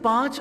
5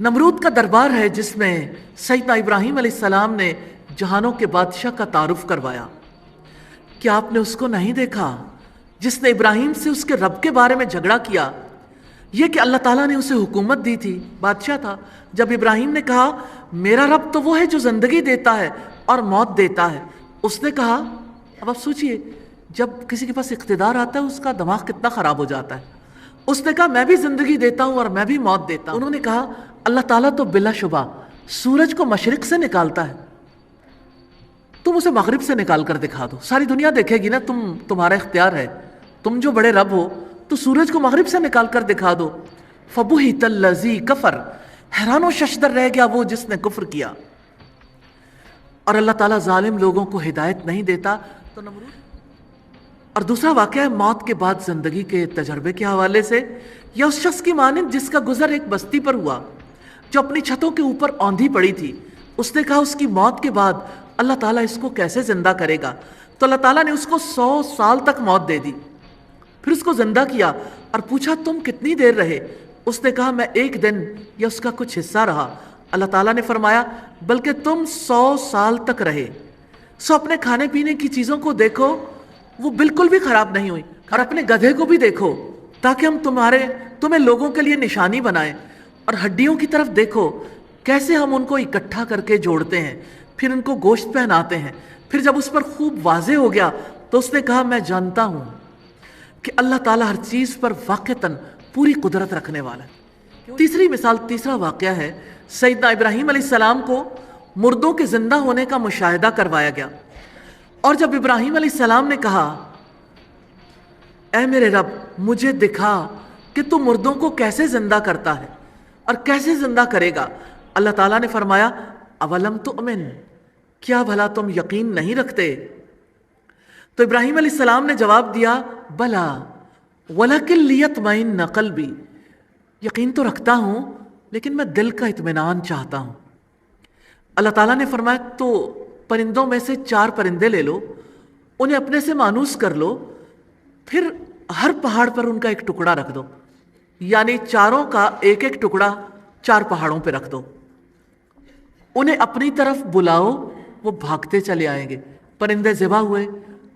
نمرود کا دربار ہے جس میں سیدنا ابراہیم علیہ السلام نے جہانوں کے بادشاہ کا تعارف کروایا. کیا آپ نے اس کو نہیں دیکھا جس نے ابراہیم سے اس کے رب کے بارے میں جھگڑا کیا؟ یہ کہ اللہ تعالیٰ نے اسے حکومت دی تھی، بادشاہ تھا. جب ابراہیم نے کہا میرا رب تو وہ ہے جو زندگی دیتا ہے اور موت دیتا ہے، اس نے کہا، اب آپ سوچئے جب کسی کے پاس اقتدار آتا ہے اس کا دماغ کتنا خراب ہو جاتا ہے. اس نے کہا میں بھی زندگی دیتا ہوں اور میں بھی موت دیتا ہوں. انہوں نے کہا اللہ تعالیٰ تو بلا شبہ سورج کو مشرق سے نکالتا ہے، تم اسے مغرب سے نکال کر دکھا دو، ساری دنیا دیکھے گی نا. تمہارا اختیار ہے، تم جو بڑے رب ہو تو سورج کو مغرب سے نکال کر دکھا دو. فَبُهِتَ الَّذِي كَفَرَ، حیران و ششدر رہ گیا وہ جس نے کفر کیا. اور اللہ تعالیٰ ظالم لوگوں کو ہدایت نہیں دیتا. تو نمرود. اور دوسرا واقعہ ہے موت کے بعد زندگی کے تجربے کے حوالے سے، یا اس شخص کی مانند جس کا گزر ایک بستی پر ہوا جو اپنی چھتوں کے اوپر اوندھی پڑی تھی. اس نے کہا اس کی موت کے بعد اللہ تعالیٰ اس کو کیسے زندہ کرے گا؟ تو اللہ تعالیٰ نے اس کو 100 سال تک موت دے دی. پھر اس کو زندہ کیا اور پوچھا تم کتنی دیر رہے؟ اس نے کہا میں 1 دن یا اس کا کچھ حصہ رہا. اللہ تعالیٰ نے فرمایا بلکہ تم 100 سال تک رہے. سو اپنے کھانے پینے کی چیزوں کو دیکھو، وہ بالکل بھی خراب نہیں ہوئی، اور اپنے گدھے کو بھی دیکھو تاکہ ہم تمہیں لوگوں کے لیے نشانی بنائیں. اور ہڈیوں کی طرف دیکھو کیسے ہم ان کو اکٹھا کر کے جوڑتے ہیں، پھر ان کو گوشت پہناتے ہیں. پھر جب اس پر خوب واضح ہو گیا تو اس نے کہا میں جانتا ہوں کہ اللہ تعالیٰ ہر چیز پر واقعتاً پوری قدرت رکھنے والا ہے. تیسری مثال، تیسرا واقعہ ہے سیدنا ابراہیم علیہ السلام کو مردوں کے زندہ ہونے کا مشاہدہ کروایا گیا. اور جب ابراہیم علیہ السلام نے کہا اے میرے رب مجھے دکھا کہ تو مردوں کو کیسے زندہ کرتا ہے اور کیسے زندہ کرے گا، اللہ تعالیٰ نے فرمایا اولم تؤمن، کیا بھلا تم یقین نہیں رکھتے؟ تو ابراہیم علیہ السلام نے جواب دیا بلا ولکن لیطمئن قلبی، یقین تو رکھتا ہوں لیکن میں دل کا اطمینان چاہتا ہوں. اللہ تعالیٰ نے فرمایا تو پرندوں میں سے 4 پرندے لے لو، انہیں اپنے سے مانوس کر لو، پھر ہر پہاڑ پر ان کا ایک ٹکڑا رکھ دو، یعنی 4 کا ایک ایک ٹکڑا 4 پہاڑوں پہ رکھ دو. انہیں اپنی طرف بلاؤ، وہ بھاگتے چلے آئیں گے. پرندے ذبح ہوئے،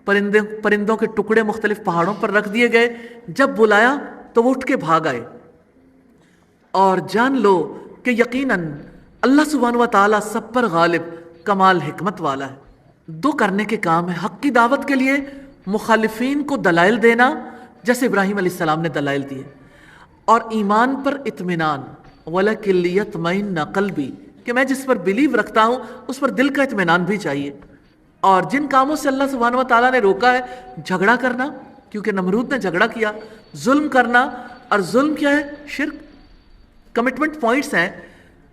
پرندوں کے ٹکڑے مختلف پہاڑوں پر رکھ دیے گئے. جب بلایا تو وہ اٹھ کے بھاگ آئے. اور جان لو کہ یقیناً اللہ سبحانہ و تعالیٰ سب پر غالب، کمال حکمت والا ہے. 2 کرنے کے کام ہے، حق کی دعوت کے لیے مخالفین کو دلائل دینا جیسے ابراہیم علیہ السلام نے دلائل دیے، اور ایمان پر اطمینان وَلَكِن لِيَطْمَئِنَّ قَلْبِي، کہ میں جس پر بلیو رکھتا ہوں اس پر دل کا اطمینان بھی چاہیے. اور جن کاموں سے اللہ سبحانہ و تعالیٰ نے روکا ہے، جھگڑا کرنا، کیونکہ نمرود نے جھگڑا کیا، ظلم کرنا، اور ظلم کیا ہے؟ شرک. کمٹمنٹ پوائنٹس ہیں.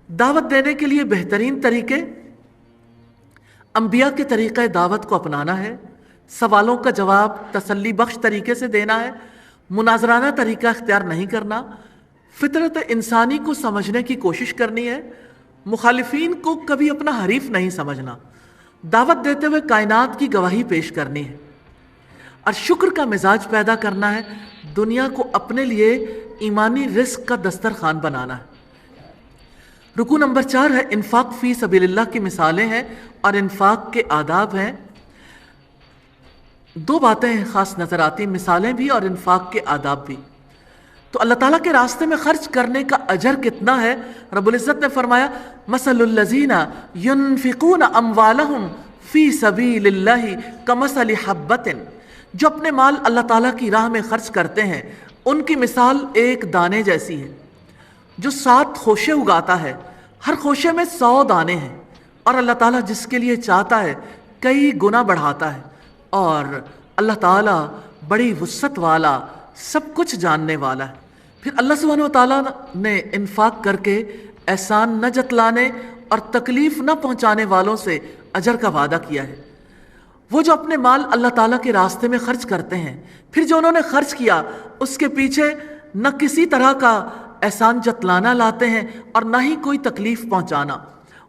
دعوت دینے کے لیے بہترین طریقے انبیاء کے طریقہ دعوت کو اپنانا ہے، سوالوں کا جواب تسلی بخش طریقے سے دینا ہے، مناظرانہ طریقہ اختیار نہیں کرنا، فطرت انسانی کو سمجھنے کی کوشش کرنی ہے، مخالفین کو کبھی اپنا حریف نہیں سمجھنا، دعوت دیتے ہوئے کائنات کی گواہی پیش کرنی ہے، اور شکر کا مزاج پیدا کرنا ہے، دنیا کو اپنے لیے ایمانی رزق کا دسترخوان بنانا ہے. رکوع نمبر 4 ہے انفاق فی سبیل اللہ کی مثالیں ہیں اور انفاق کے آداب ہیں. 2 باتیں خاص نظر آتی، مثالیں بھی اور انفاق کے آداب بھی. تو اللہ تعالیٰ کے راستے میں خرچ کرنے کا اجر کتنا ہے؟ رب العزت نے فرمایا مثل الذین ينفقون اموالهم فی سبیل اللہ کمثل حبۃ، جو اپنے مال اللہ تعالیٰ کی راہ میں خرچ کرتے ہیں ان کی مثال ایک دانے جیسی ہے جو 7 خوشے اگاتا ہے، ہر خوشے میں 100 دانے ہیں، اور اللہ تعالیٰ جس کے لیے چاہتا ہے کئی گنا بڑھاتا ہے، اور اللہ تعالیٰ بڑی وسعت والا، سب کچھ جاننے والا ہے. پھر اللہ سبحانہ و تعالیٰ نے انفاق کر کے احسان نہ جتلانے اور تکلیف نہ پہنچانے والوں سے اجر کا وعدہ کیا ہے. وہ جو اپنے مال اللہ تعالیٰ کے راستے میں خرچ کرتے ہیں، پھر جو انہوں نے خرچ کیا اس کے پیچھے نہ کسی طرح کا احسان جتلانا لاتے ہیں اور نہ ہی کوئی تکلیف پہنچانا،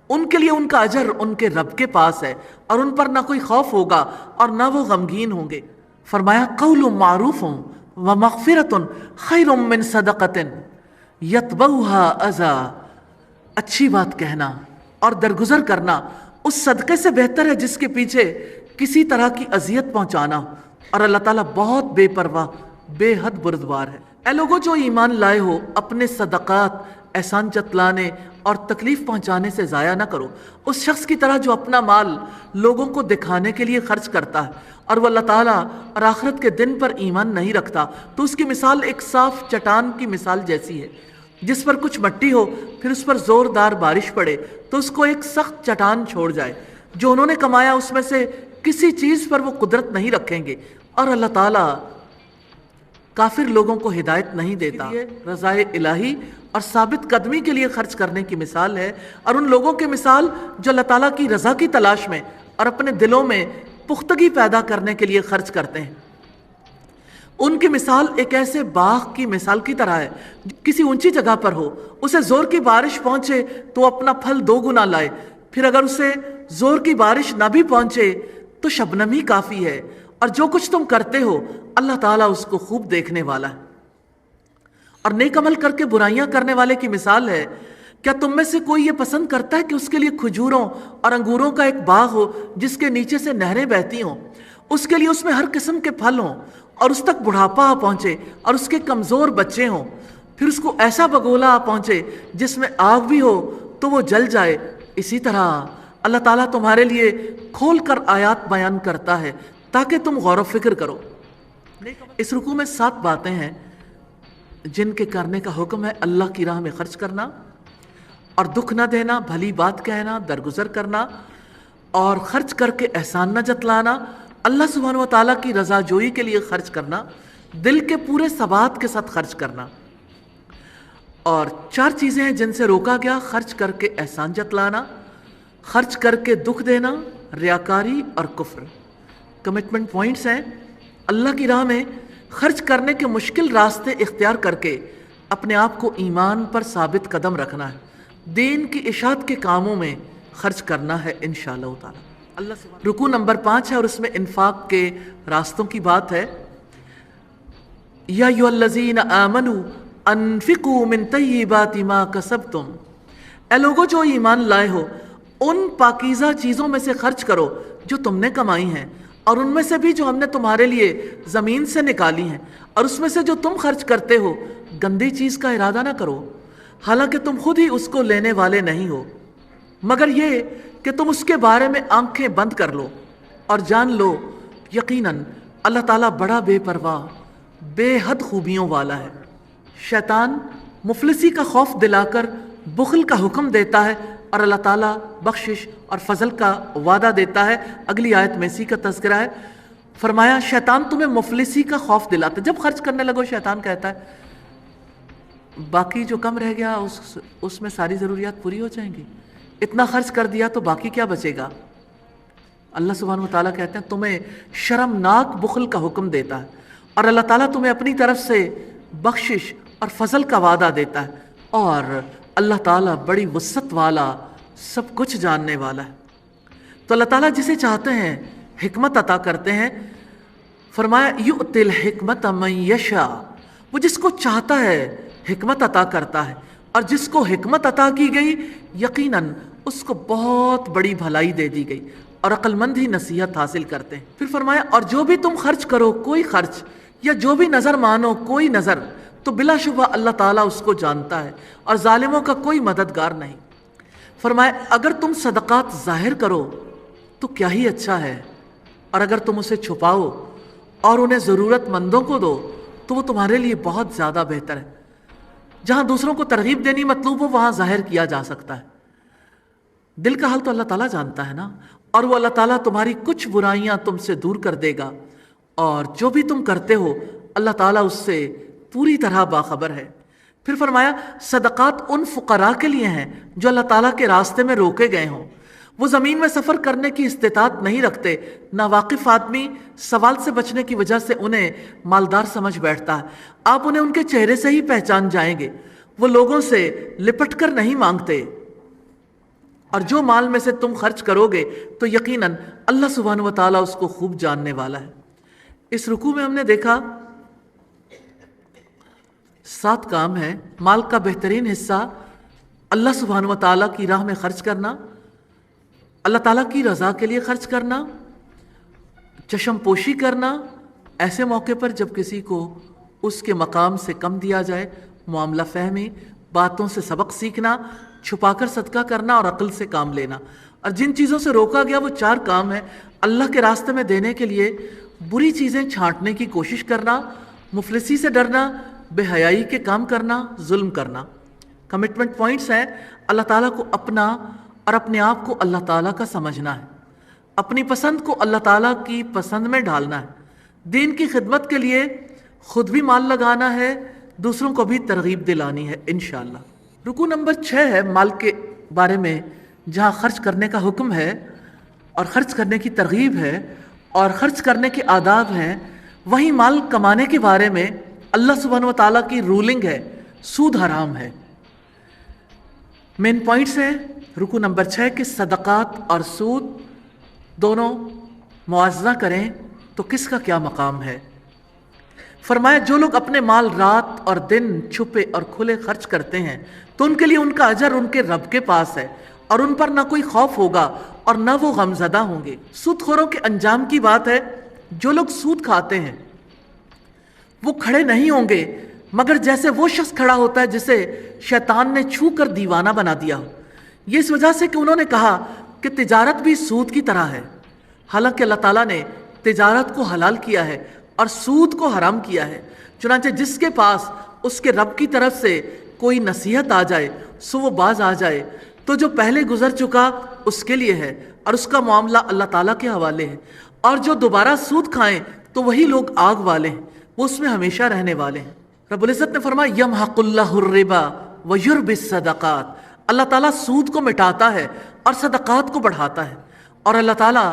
ان کے لیے ان کا اجر ان کے رب کے پاس ہے، اور ان پر نہ کوئی خوف ہوگا اور نہ وہ غمگین ہوں گے. فرمایا قول معروف ومغفرۃ خیر من صدقۃ یتبعها اذی، اچھی بات کہنا اور درگزر کرنا اس صدقے سے بہتر ہے جس کے پیچھے کسی طرح کی اذیت پہنچانا ہو، اور اللہ تعالیٰ بہت بے پرواہ، بے حد بردبار ہے۔ اے لوگوں جو ایمان لائے ہو، اپنے صدقات احسان جتلانے اور تکلیف پہنچانے سے ضائع نہ کرو، اس شخص کی طرح جو اپنا مال لوگوں کو دکھانے کے لیے خرچ کرتا ہے اور وہ اللہ تعالیٰ اور آخرت کے دن پر ایمان نہیں رکھتا، تو اس کی مثال ایک صاف چٹان کی مثال جیسی ہے، جس پر کچھ مٹی ہو، پھر اس پر زوردار بارش پڑے تو اس کو ایک سخت چٹان چھوڑ جائے۔ جو انہوں نے کمایا اس میں سے کسی چیز پر وہ قدرت نہیں رکھیں گے، اور اللہ تعالیٰ کافر لوگوں کو ہدایت نہیں دیتا۔ رضائے الہی اور ثابت قدمی کے لیے خرچ کرنے کی مثال ہے، اور ان لوگوں کی مثال جو اللہ تعالیٰ کی رضا کی تلاش میں اور اپنے دلوں میں پختگی پیدا کرنے کے لیے خرچ کرتے ہیں۔ ان کی مثال ایک ایسے باغ کی مثال کی طرح ہے، کسی اونچی جگہ پر ہو، اسے زور کی بارش پہنچے تو اپنا پھل 2 گنا لائے، پھر اگر اسے زور کی بارش نہ بھی پہنچے تو شبنم ہی کافی ہے، اور جو کچھ تم کرتے ہو اللہ تعالیٰ اس کو خوب دیکھنے والا ہے۔ اور نیک عمل کر کے برائیاں کرنے والے کی مثال ہے، کیا تم میں سے کوئی یہ پسند کرتا ہے کہ اس کے لیے کھجوروں اور انگوروں کا ایک باغ ہو جس کے نیچے سے نہریں بہتی ہوں، اس کے لیے اس میں ہر قسم کے پھل ہوں، اور اس تک بڑھاپا آ پہنچے اور اس کے کمزور بچے ہوں، پھر اس کو ایسا بگولا آ پہنچے جس میں آگ بھی ہو تو وہ جل جائے؟ اسی طرح اللہ تعالیٰ تمہارے لیے کھول کر آیات بیان کرتا ہے تاکہ تم غور و فکر کرو۔ اس رکوع میں 7 باتیں ہیں جن کے کرنے کا حکم ہے: اللہ کی راہ میں خرچ کرنا، اور دکھ نہ دینا، بھلی بات کہنا، درگزر کرنا، اور خرچ کر کے احسان نہ جتلانا، اللہ سبحانہ و تعالیٰ کی رضا جوئی کے لیے خرچ کرنا، دل کے پورے ثبات کے ساتھ خرچ کرنا۔ اور 4 چیزیں ہیں جن سے روکا گیا: خرچ کر کے احسان جتلانا، خرچ کر کے دکھ دینا، ریاکاری اور کفر۔ کمٹمنٹ پوائنٹس ہیں: اللہ کی راہ میں خرچ کرنے کے مشکل راستے اختیار کر کے اپنے آپ کو ایمان پر ثابت قدم رکھنا ہے، دین کی اشاعت کے کاموں میں خرچ کرنا ہے انشاءاللہ تعالی۔ رکوع نمبر 5 ہے اور اس میں انفاق کے راستوں کی بات ہے۔ یا ایھا الذین آمنوا انفقوا من طیبات ما کسبتم، اے لوگوں جو ایمان لائے ہو، ان پاکیزہ چیزوں میں سے خرچ کرو جو تم نے کمائی ہیں، اور ان میں سے بھی جو ہم نے تمہارے لیے زمین سے نکالی ہیں، اور اس میں سے جو تم خرچ کرتے ہو گندی چیز کا ارادہ نہ کرو، حالانکہ تم خود ہی اس کو لینے والے نہیں ہو، مگر یہ کہ تم اس کے بارے میں آنکھیں بند کر لو اور جان لو یقیناً اللہ تعالیٰ بڑا بے پرواہ، بے حد خوبیوں والا ہے۔ شیطان مفلسی کا خوف دلا کر بخل کا حکم دیتا ہے، اور اللہ تعالیٰ بخشش اور فضل کا وعدہ دیتا ہے۔ اگلی آیت میں اسی کا تذکرہ ہے، فرمایا شیطان تمہیں مفلسی کا خوف دلاتا ہے۔ جب خرچ کرنے لگو شیطان کہتا ہے باقی جو کم رہ گیا اس میں ساری ضروریات پوری ہو جائیں گی، اتنا خرچ کر دیا تو باقی کیا بچے گا؟ اللہ سبحانہ و تعالیٰ کہتے ہیں تمہیں شرمناک بخل کا حکم دیتا ہے، اور اللہ تعالیٰ تمہیں اپنی طرف سے بخشش اور فضل کا وعدہ دیتا ہے، اور اللہ تعالیٰ بڑی وسعت والا، سب کچھ جاننے والا ہے۔ تو اللہ تعالیٰ جسے چاہتے ہیں حکمت عطا کرتے ہیں۔ فرمایا یؤتی الحکمت من یشاء، وہ جس کو چاہتا ہے حکمت عطا کرتا ہے، اور جس کو حکمت عطا کی گئی یقیناً اس کو بہت بڑی بھلائی دے دی گئی، اور عقل مند ہی نصیحت حاصل کرتے ہیں۔ پھر فرمایا اور جو بھی تم خرچ کرو، کوئی خرچ یا جو بھی نظر مانو، کوئی نظر، تو بلا شبہ اللہ تعالیٰ اس کو جانتا ہے، اور ظالموں کا کوئی مددگار نہیں۔ فرمایا اگر تم صدقات ظاہر کرو تو کیا ہی اچھا ہے، اور اگر تم اسے چھپاؤ اور انہیں ضرورت مندوں کو دو تو وہ تمہارے لیے بہت زیادہ بہتر ہے۔ جہاں دوسروں کو ترغیب دینی مطلوب ہو وہاں ظاہر کیا جا سکتا ہے۔ دل کا حال تو اللہ تعالیٰ جانتا ہے نا، اور وہ اللہ تعالیٰ تمہاری کچھ برائیاں تم سے دور کر دے گا، اور جو بھی تم کرتے ہو اللہ تعالیٰ اس سے پوری طرح باخبر ہے۔ پھر فرمایا صدقات ان فقراء کے لیے ہیں جو اللہ تعالیٰ کے راستے میں روکے گئے ہوں، وہ زمین میں سفر کرنے کی استطاعت نہیں رکھتے، ناواقف آدمی سوال سے بچنے کی وجہ سے انہیں مالدار سمجھ بیٹھتا ہے۔ آپ انہیں ان کے چہرے سے ہی پہچان جائیں گے، وہ لوگوں سے لپٹ کر نہیں مانگتے، اور جو مال میں سے تم خرچ کرو گے تو یقیناً اللہ سبحانہ و تعالیٰ اس کو خوب جاننے والا ہے۔ اس رکوع میں ہم نے دیکھا 7 کام ہیں۔ مال کا بہترین حصہ اللہ سبحانہ و تعالیٰ کی راہ میں خرچ کرنا، اللہ تعالیٰ کی رضا کے لیے خرچ کرنا، چشم پوشی کرنا ایسے موقع پر جب کسی کو اس کے مقام سے کم دیا جائے، معاملہ فہمی، باتوں سے سبق سیکھنا، چھپا کر صدقہ کرنا اور عقل سے کام لینا۔ اور جن چیزوں سے روکا گیا وہ 4 کام ہیں: اللہ کے راستے میں دینے کے لیے بری چیزیں چھانٹنے کی کوشش کرنا، مفلسی سے ڈرنا، بے حیائی کے کام کرنا، ظلم کرنا۔ کمٹمنٹ پوائنٹس ہیں: اللہ تعالیٰ کو اپنا اور اپنے آپ کو اللہ تعالیٰ کا سمجھنا ہے، اپنی پسند کو اللہ تعالیٰ کی پسند میں ڈالنا ہے، دین کی خدمت کے لیے خود بھی مال لگانا ہے، دوسروں کو بھی ترغیب دلانی ہے انشاءاللہ۔ رکوع نمبر 6 ہے مال کے بارے میں، جہاں خرچ کرنے کا حکم ہے اور خرچ کرنے کی ترغیب ہے اور خرچ کرنے کے آداب ہیں، وہیں مال کمانے کے بارے میں اللہ سبحانہ و تعالیٰ کی رولنگ ہے، سود حرام ہے۔ مین پوائنٹس ہیں رکوع نمبر 6 کہ صدقات اور سود دونوں موازنہ کریں تو کس کا کیا مقام ہے۔ فرمایا جو لوگ اپنے مال رات اور دن چھپے اور کھلے خرچ کرتے ہیں تو ان کے لیے ان کا اجر ان کے رب کے پاس ہے، اور ان پر نہ کوئی خوف ہوگا اور نہ وہ غمزدہ ہوں گے۔ سود خوروں کے انجام کی بات ہے، جو لوگ سود کھاتے ہیں وہ کھڑے نہیں ہوں گے مگر جیسے وہ شخص کھڑا ہوتا ہے جسے شیطان نے چھو کر دیوانہ بنا دیا ہو۔ یہ اس وجہ سے کہ انہوں نے کہا کہ تجارت بھی سود کی طرح ہے، حالانکہ اللہ تعالیٰ نے تجارت کو حلال کیا ہے اور سود کو حرام کیا ہے۔ چنانچہ جس کے پاس اس کے رب کی طرف سے کوئی نصیحت آ جائے سو وہ باز آ جائے، تو جو پہلے گزر چکا اس کے لیے ہے اور اس کا معاملہ اللہ تعالیٰ کے حوالے ہے، اور جو دوبارہ سود کھائیں تو وہی لوگ آگ والے ہیں، وہ اس میں ہمیشہ رہنے والے ہیں۔ رب العزت نے فرمایا یمحق اللہ الربا ویربی الصدقات، اللہ تعالیٰ سود کو مٹاتا ہے اور صدقات کو بڑھاتا ہے، اور اللہ تعالیٰ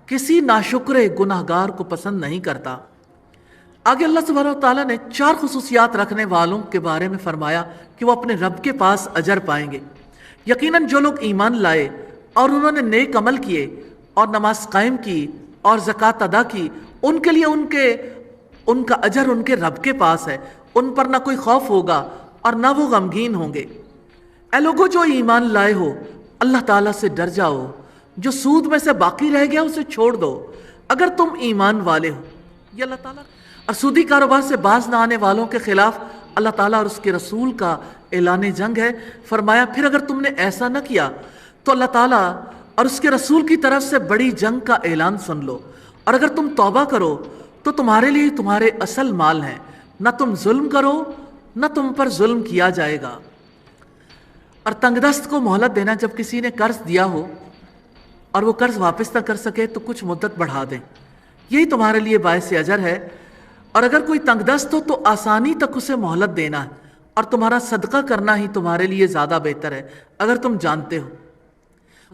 کسی ناشکر گناہگار کو پسند نہیں کرتا۔ آگے اللہ سبحانہ و تعالیٰ نے 4 خصوصیات رکھنے والوں کے بارے میں فرمایا کہ وہ اپنے رب کے پاس اجر پائیں گے۔ یقیناً جو لوگ ایمان لائے اور انہوں نے نیک عمل کیے اور نماز قائم کی اور زکوٰۃ ادا کی، ان کے لیے ان کا اجر ان کے رب کے پاس ہے، ان پر نہ کوئی خوف ہوگا اور نہ وہ غمگین ہوں گے۔ اے لوگو جو ایمان لائے ہو، اللہ تعالیٰ سے ڈر جاؤ، جو سود میں سے باقی رہ گیا اسے چھوڑ دو اگر تم ایمان والے ہو۔ یہ اللہ تعالیٰ اور سودی کاروبار سے باز نہ آنے والوں کے خلاف اللہ تعالیٰ اور اس کے رسول کا اعلان جنگ ہے۔ فرمایا پھر اگر تم نے ایسا نہ کیا تو اللہ تعالیٰ اور اس کے رسول کی طرف سے بڑی جنگ کا اعلان سن لو، اور اگر تم توبہ کرو تو تمہارے لیے تمہارے اصل مال ہیں، نہ تم ظلم کرو نہ تم پر ظلم کیا جائے گا۔ اور تنگ دست کو مہلت دینا، جب کسی نے قرض دیا ہو اور وہ قرض واپس نہ کر سکے تو کچھ مدت بڑھا دیں، یہی تمہارے لیے باعث اجر ہے۔ اور اگر کوئی تنگ دست ہو تو آسانی تک اسے مہلت دینا ہے، اور تمہارا صدقہ کرنا ہی تمہارے لیے زیادہ بہتر ہے اگر تم جانتے ہو۔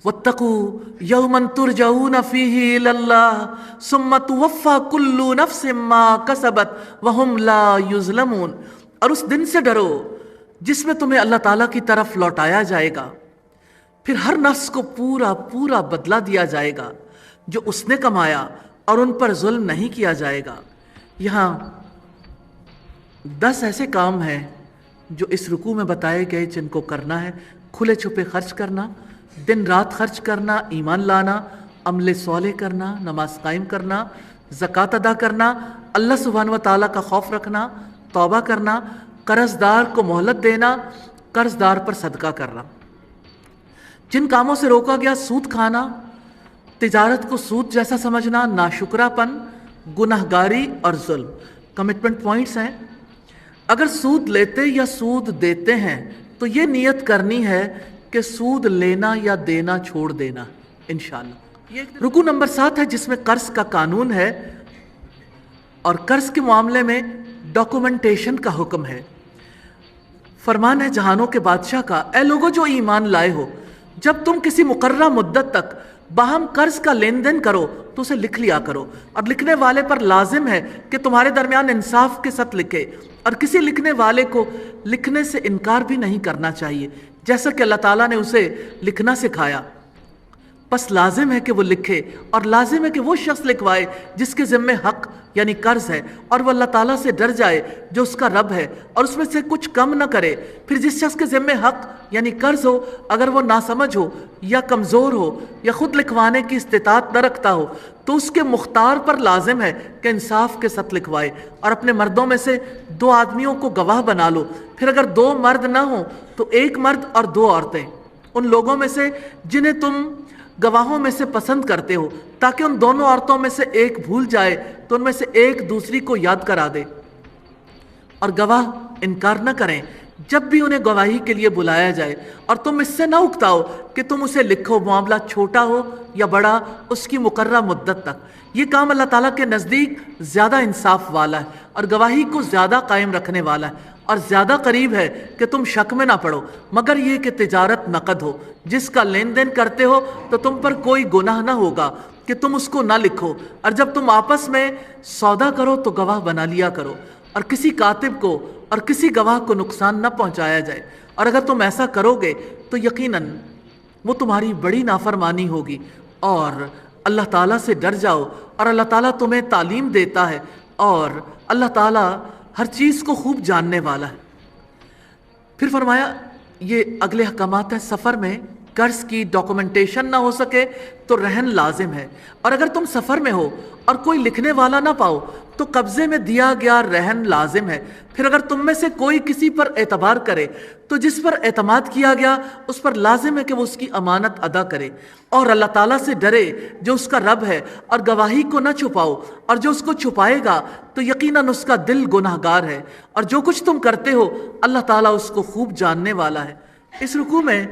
وَاتَّقُوا يَوْمًا تُرْجَعُونَ فِيهِ إِلَى اللَّهِ ثُمَّ تُوَفَّى كُلُّ نَفْسٍ مَّا كَسَبَتْ وَهُمْ لَا يُظْلَمُونَ، اور اس دن سے ڈرو جس میں تمہیں اللہ تعالیٰ کی طرف لوٹایا جائے گا، پھر ہر نفس کو پورا پورا بدلہ دیا جائے گا جو اس نے کمایا، اور ان پر ظلم نہیں کیا جائے گا۔ یہاں 10 ایسے کام ہیں جو اس رکوع میں بتائے گئے جن کو کرنا ہے: کھلے چھپے خرچ کرنا، دن رات خرچ کرنا، ایمان لانا، عمل صالح کرنا، نماز قائم کرنا، زکوٰۃ ادا کرنا، اللہ سبحانہ و تعالیٰ کا خوف رکھنا، توبہ کرنا، قرض دار کو مہلت دینا، قرض دار پر صدقہ کرنا۔ جن کاموں سے روکا گیا: سود کھانا، تجارت کو سود جیسا سمجھنا، ناشکرا پن، گناہگاری اور ظلم۔ کمٹمنٹ پوائنٹس ہیں: اگر سود لیتے یا سود دیتے ہیں تو یہ نیت کرنی ہے کہ سود لینا یا دینا چھوڑ دینا انشاءاللہ۔ رکوع نمبر 7 ہے جس میں قرض کا قانون ہے اور قرض کے معاملے میں ڈاکومنٹیشن کا حکم ہے۔ فرمان ہے جہانوں کے بادشاہ کا: اے لوگو جو ایمان لائے ہو، جب تم کسی مقررہ مدت تک باہم قرض کا لین دین کرو تو اسے لکھ لیا کرو، اور لکھنے والے پر لازم ہے کہ تمہارے درمیان انصاف کے ساتھ لکھے، اور کسی لکھنے والے کو لکھنے سے انکار بھی نہیں کرنا چاہیے، جیسا کہ اللہ تعالیٰ نے اسے لکھنا سکھایا۔ بس لازم ہے کہ وہ لکھے اور لازم ہے کہ وہ شخص لکھوائے جس کے ذمے حق یعنی قرض ہے اور وہ اللہ تعالیٰ سے ڈر جائے جو اس کا رب ہے اور اس میں سے کچھ کم نہ کرے۔ پھر جس شخص کے ذمے حق یعنی قرض ہو، اگر وہ ناسمجھ ہو یا کمزور ہو یا خود لکھوانے کی استطاعت نہ رکھتا ہو تو اس کے مختار پر لازم ہے کہ انصاف کے ساتھ لکھوائے اور اپنے مردوں میں سے 2 آدمیوں کو گواہ بنا لو۔ پھر اگر 2 مرد نہ ہوں تو 1 مرد اور 2 عورتیں ان لوگوں میں سے جنہیں تم گواہوں میں سے پسند کرتے ہو، تاکہ ان دونوں عورتوں میں سے ایک بھول جائے تو ان میں سے ایک دوسری کو یاد کرا دے، اور گواہ انکار نہ کریں جب بھی انہیں گواہی کے لیے بلایا جائے، اور تم اس سے نہ اکتاؤ کہ تم اسے لکھو، معاملہ چھوٹا ہو یا بڑا، اس کی مقررہ مدت تک۔ یہ کام اللہ تعالیٰ کے نزدیک زیادہ انصاف والا ہے اور گواہی کو زیادہ قائم رکھنے والا ہے، اور زیادہ قریب ہے کہ تم شک میں نہ پڑو، مگر یہ کہ تجارت نقد ہو، جس کا لین دین کرتے ہو تو تم پر کوئی گناہ نہ ہوگا کہ تم اس کو نہ لکھو، اور جب تم آپس میں سودا کرو تو گواہ بنا لیا کرو، اور کسی کاتب کو اور کسی گواہ کو نقصان نہ پہنچایا جائے، اور اگر تم ایسا کرو گے تو یقیناً وہ تمہاری بڑی نافرمانی ہوگی، اور اللہ تعالیٰ سے ڈر جاؤ، اور اللہ تعالیٰ تمہیں تعلیم دیتا ہے، اور اللہ تعالیٰ ہر چیز کو خوب جاننے والا ہے۔ پھر فرمایا یہ اگلے احکامات ہیں، سفر میں قرض کی ڈاکومنٹیشن نہ ہو سکے تو رہن لازم ہے، اور اگر تم سفر میں ہو اور کوئی لکھنے والا نہ پاؤ تو قبضے میں دیا گیا رہن لازم ہے۔ پھر اگر تم میں سے کوئی کسی پر اعتبار کرے تو جس پر اعتماد کیا گیا اس پر لازم ہے کہ وہ اس کی امانت ادا کرے، اور اللہ تعالیٰ سے ڈرے جو اس کا رب ہے، اور گواہی کو نہ چھپاؤ، اور جو اس کو چھپائے گا تو یقیناً اس کا دل گناہ گار ہے، اور جو کچھ تم کرتے ہو اللہ تعالیٰ اس کو خوب جاننے والا ہے۔ اس رکوع میں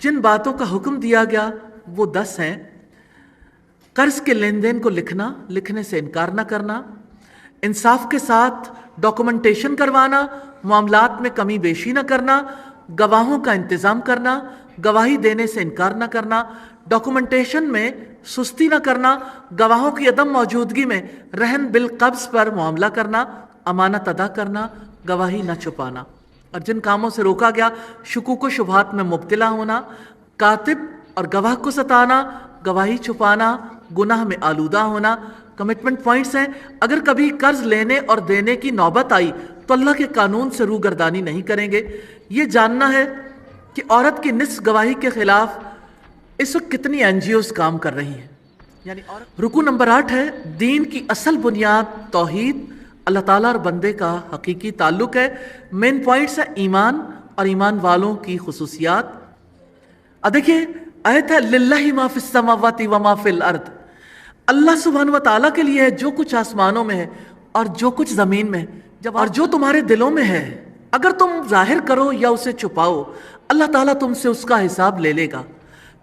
جن باتوں کا حکم دیا گیا وہ 10 ہیں۔ قرض کے لین دین کو لکھنا، لکھنے سے انکار نہ کرنا، انصاف کے ساتھ ڈاکومنٹیشن کروانا، معاملات میں کمی بیشی نہ کرنا، گواہوں کا انتظام کرنا، گواہی دینے سے انکار نہ کرنا، ڈاکومنٹیشن میں سستی نہ کرنا، گواہوں کی عدم موجودگی میں رہن بالقبض پر معاملہ کرنا، امانت ادا کرنا، گواہی نہ چھپانا، اور جن کاموں سے روکا گیا شکوک و شبہات میں مبتلا ہونا، کاتب اور گواہ کو ستانا، گواہی چھپانا، گناہ میں آلودہ ہونا۔ کمٹمنٹ پوائنٹس ہیں، اگر کبھی قرض لینے اور دینے کی نوبت آئی تو اللہ کے قانون سے روگردانی نہیں کریں گے۔ یہ جاننا ہے کہ عورت کی نصف گواہی کے خلاف اس وقت کتنی NGOs کام کر رہی ہیں۔ یعنی رکوع نمبر 8 ہے، دین کی اصل بنیاد توحید، اللہ تعالیٰ اور بندے کا حقیقی تعلق ہے۔ مین پوائنٹس ہیں ایمان اور ایمان والوں کی خصوصیات۔ دیکھیے آیت ہے للہ ما فی السماوات و ما فی الارض، اللہ سبحانہ و تعالیٰ کے لیے ہے جو کچھ آسمانوں میں ہے اور جو کچھ زمین میں ہے، اور جو تمہارے دلوں میں ہے، اگر تم ظاہر کرو یا اسے چھپاؤ اللہ تعالیٰ تم سے اس کا حساب لے لے گا،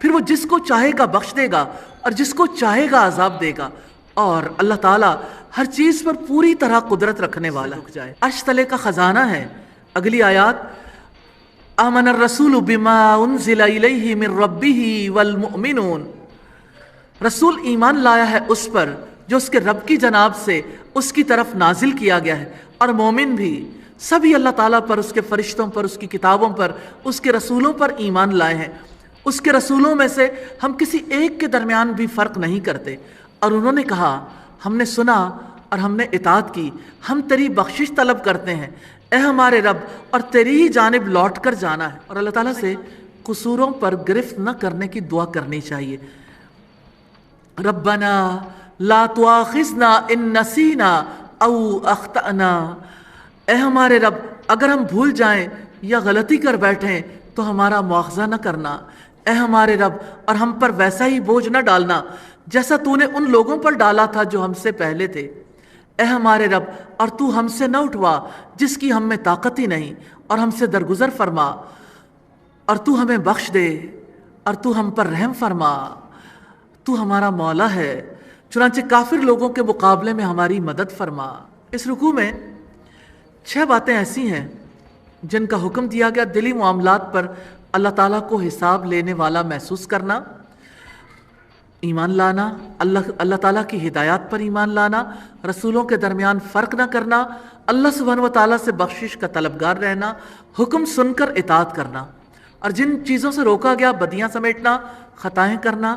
پھر وہ جس کو چاہے گا بخش دے گا اور جس کو چاہے گا عذاب دے گا، اور اللہ تعالیٰ ہر چیز پر پوری طرح قدرت رکھنے والا ہے۔ عرش تلے کا خزانہ ہے۔ اگلی آیات، آمن الرسول بما انزل الیہ من ربہ والمؤمنون، رسول ایمان لایا ہے اس پر جو اس کے رب کی جناب سے اس کی طرف نازل کیا گیا ہے، اور مومن بھی سبھی اللہ تعالیٰ پر، اس کے فرشتوں پر، اس کی کتابوں پر، اس کے رسولوں پر ایمان لائے ہیں۔ اس کے رسولوں میں سے ہم کسی ایک کے درمیان بھی فرق نہیں کرتے، اور انہوں نے کہا ہم نے سنا اور ہم نے اطاعت کی، ہم تیری بخشش طلب کرتے ہیں اے ہمارے رب، اور تیری ہی جانب لوٹ کر جانا ہے۔ اور اللہ تعالیٰ سے قصوروں پر گرفت نہ کرنے کی دعا کرنی چاہیے۔ ربنا لا تواخذنا ان نسینا او اخطأنا، اے ہمارے رب اگر ہم بھول جائیں یا غلطی کر بیٹھیں تو ہمارا مواخذہ نہ کرنا، اے ہمارے رب، اور ہم پر ویسا ہی بوجھ نہ ڈالنا جیسا تو نے ان لوگوں پر ڈالا تھا جو ہم سے پہلے تھے، اے ہمارے رب، اور تو ہم سے نہ اٹھوا جس کی ہم میں طاقت ہی نہیں، اور ہم سے درگزر فرما، اور تو ہمیں بخش دے، اور تو ہم پر رحم فرما، تو ہمارا مولا ہے، چنانچہ کافر لوگوں کے مقابلے میں ہماری مدد فرما۔ اس رکوع میں 6 باتیں ایسی ہیں جن کا حکم دیا گیا، دلی معاملات پر اللہ تعالیٰ کو حساب لینے والا محسوس کرنا، ایمان لانا، اللہ تعالیٰ کی ہدایات پر ایمان لانا، رسولوں کے درمیان فرق نہ کرنا، اللہ سبحانہ و تعالیٰ سے بخشش کا طلبگار رہنا، حکم سن کر اطاعت کرنا، اور جن چیزوں سے روکا گیا بدیاں سمیٹنا، خطائیں کرنا،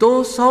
200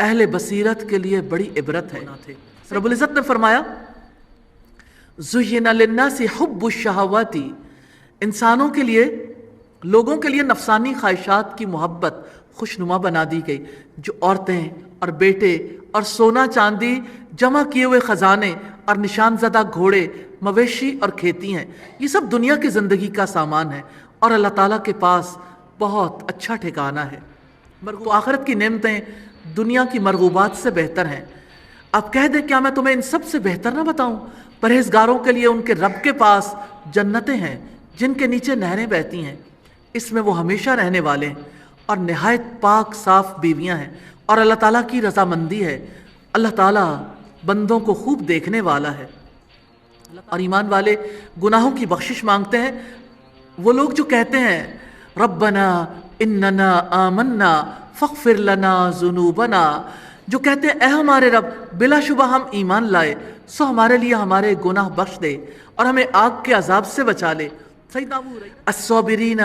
اہل بصیرت کے لیے بڑی عبرت ہے۔ رب العزت نے فرمایا زُيِّنَ لِلنَّاسِ حُبُّ الشَّهَوَاتِ، انسانوں کے لیے، لوگوں کے لیے نفسانی خواہشات کی محبت خوشنما بنا دی گئی، جو عورتیں اور بیٹے اور سونا چاندی، جمع کیے ہوئے خزانے اور نشان زدہ گھوڑے، مویشی اور کھیتی ہیں، یہ سب دنیا کی زندگی کا سامان ہے اور اللہ تعالیٰ کے پاس بہت اچھا ٹھکانہ ہے۔ تو آخرت کی نعمتیں دنیا کی مرغوبات سے بہتر ہیں۔ آپ کہہ دیں کیا میں تمہیں ان سب سے بہتر نہ بتاؤں؟ پرہیزگاروں کے لیے ان کے رب کے پاس جنتیں ہیں جن کے نیچے نہریں بہتی ہیں، اس میں وہ ہمیشہ رہنے والے ہیں، اور نہایت پاک صاف بیویاں ہیں، اور اللہ تعالیٰ کی رضامندی ہے۔ اللہ تعالیٰ بندوں کو خوب دیکھنے والا ہے۔ اور ایمان والے گناہوں کی بخشش مانگتے ہیں، وہ لوگ جو کہتے ہیں ربنا اننا آمنا فاغفر لنا ذنوبنا، جو کہتے ہیں اے ہمارے رب بلا شبہ ہم ایمان لائے، سو ہمارے لیے ہمارے گناہ بخش دے اور ہمیں آگ کے عذاب سے بچا لے۔ الصابرین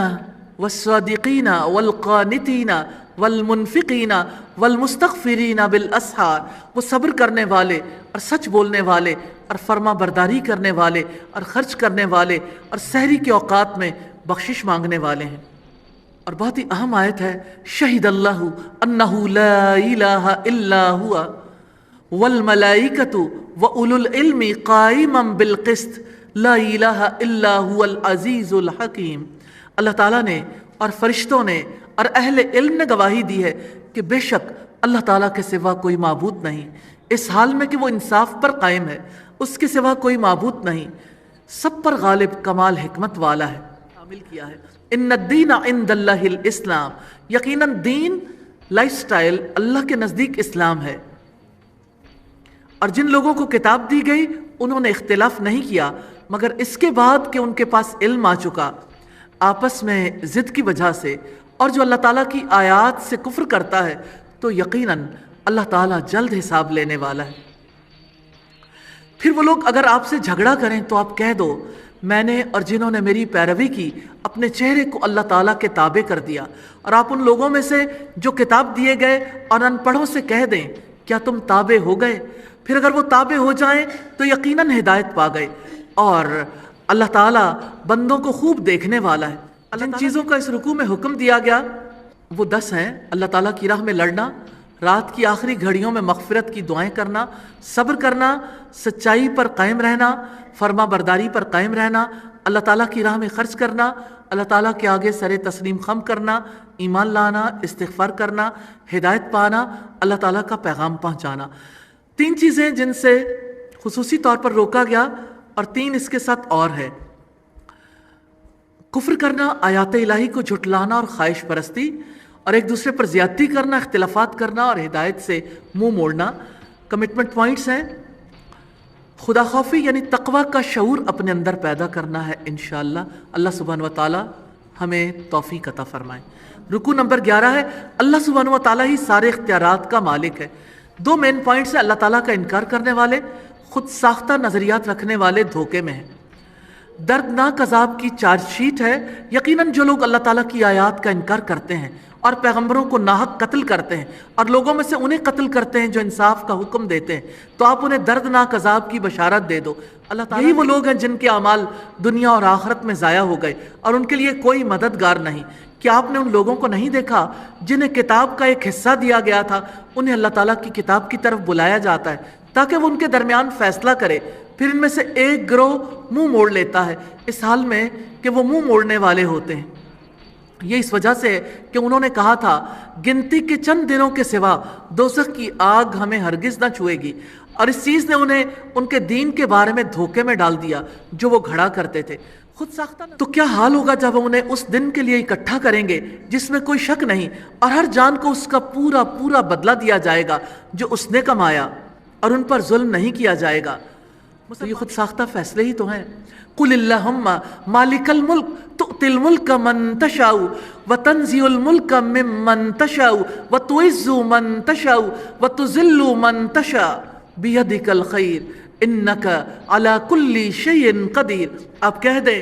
والصادقین والقانتین والمنفقین والمستغفرین بالاسحار، وہ صبر کرنے والے اور سچ بولنے والے اور فرما برداری کرنے والے اور خرچ کرنے والے اور سحری کے اوقات میں بخشش مانگنے والے ہیں۔ اور بہت ہی اہم آیت ہے، شہد اللہ انہ لا الہ الا ہوا والملائکۃ واولو العلم قائما بالقسط لا الہ الا هو العزیز الحکیم۔ اللہ تعالیٰ نے اور فرشتوں نے اور اہل علم نے گواہی دی ہے کہ بے شک اللہ تعالیٰ کے سوا کوئی معبود نہیں، اس حال میں کہ وہ انصاف پر قائم ہے، اس کے سوا کوئی معبود نہیں، سب پر غالب، کمال حکمت والا ہے۔ عامل کیا ہے ان الدین عند اللہ الاسلام، یقیناً دین، لائف سٹائل اللہ کے نزدیک اسلام ہے۔ اور جن لوگوں کو کتاب دی گئی انہوں نے اختلاف نہیں کیا مگر اس کے بعد کہ ان کے پاس علم آ چکا، آپس میں ضد کی وجہ سے، اور جو اللہ تعالیٰ کی آیات سے کفر کرتا ہے تو یقیناً اللہ تعالیٰ جلد حساب لینے والا ہے۔ پھر وہ لوگ اگر آپ سے جھگڑا کریں تو آپ کہہ دو میں نے اور جنہوں نے میری پیروی کی اپنے چہرے کو اللہ تعالیٰ کے تابع کر دیا، اور آپ ان لوگوں میں سے جو کتاب دیے گئے اور ان پڑھوں سے کہہ دیں کیا تم تابع ہو گئے؟ پھر اگر وہ تابع ہو جائیں تو یقیناً ہدایت پا گئے، اور اللہ تعالیٰ بندوں کو خوب دیکھنے والا ہے۔ جن چیزوں کا اس رکوع میں حکم دیا گیا وہ 10 ہیں: اللہ تعالیٰ کی راہ میں لڑنا، رات کی آخری گھڑیوں میں مغفرت کی دعائیں کرنا، صبر کرنا، سچائی پر قائم رہنا، فرما برداری پر قائم رہنا، اللہ تعالیٰ کی راہ میں خرچ کرنا، اللہ تعالیٰ کے آگے سر تسلیم خم کرنا، ایمان لانا، استغفار کرنا، ہدایت پانا، اللہ تعالیٰ کا پیغام پہنچانا۔ 3 چیزیں جن سے خصوصی طور پر روکا گیا، اور 3 اس کے ساتھ اور ہے: کفر کرنا، آیات الہی کو جھٹلانا اور خواہش پرستی، اور ایک دوسرے پر زیادتی کرنا، اختلافات کرنا اور ہدایت سے منہ موڑنا۔ کمٹمنٹ پوائنٹس ہیں: خدا خوفی یعنی تقوی کا شعور اپنے اندر پیدا کرنا ہے انشاءاللہ۔ اللہ سبحانہ و تعالی ہمیں توفیق عطا فرمائے۔ رکوع نمبر 11 ہے اللہ سبحانہ و تعالی ہی سارے اختیارات کا مالک ہے۔ 2 مین پوائنٹس ہیں: اللہ تعالیٰ کا انکار کرنے والے، خود ساختہ نظریات رکھنے والے دھوکے میں ہیں۔ دردناک عذاب کی چارج شیٹ ہے، یقیناً جو لوگ اللہ تعالیٰ کی آیات کا انکار کرتے ہیں اور پیغمبروں کو ناحق قتل کرتے ہیں اور لوگوں میں سے انہیں قتل کرتے ہیں جو انصاف کا حکم دیتے ہیں، تو آپ انہیں دردناک عذاب کی بشارت دے دو۔ اللہ تعالیٰ یہی وہ لوگ ہیں جن کے اعمال دنیا اور آخرت میں ضائع ہو گئے اور ان کے لیے کوئی مددگار نہیں۔ کیا آپ نے ان لوگوں کو نہیں دیکھا جنہیں کتاب کا ایک حصہ دیا گیا تھا؟ انہیں اللہ تعالیٰ کی کتاب کی طرف بلایا جاتا ہے تاکہ وہ ان کے درمیان فیصلہ کرے، پھر ان میں سے ایک گروہ منہ موڑ لیتا ہے، اس حال میں کہ وہ منہ موڑنے والے ہوتے ہیں۔ یہ اس وجہ سے کہ انہوں نے کہا تھا گنتی کے چند دنوں کے سوا دوزخ کی آگ ہمیں ہرگز نہ چھوئے گی، اور اس چیز نے انہیں ان کے دین کے بارے میں دھوکے میں ڈال دیا جو وہ گھڑا کرتے تھے خود ساختہ۔ تو کیا حال ہوگا جب انہیں اس دن کے لیے اکٹھا کریں گے جس میں کوئی شک نہیں، اور ہر جان کو اس کا پورا پورا بدلہ دیا جائے گا جو اس نے کمایا، اور ان پر ظلم نہیں کیا جائے گا۔ تو یہ خود ساختہ فیصلے ہی تو ہیں۔ قل اللہم مالک الملک تؤتی الملک من تشاء وتنزع الملک ممن تشاء وتعز من تشاء وتذل من تشاء بیدک الخیر انک علی کل شیء قدیر۔ آپ کہہ دیں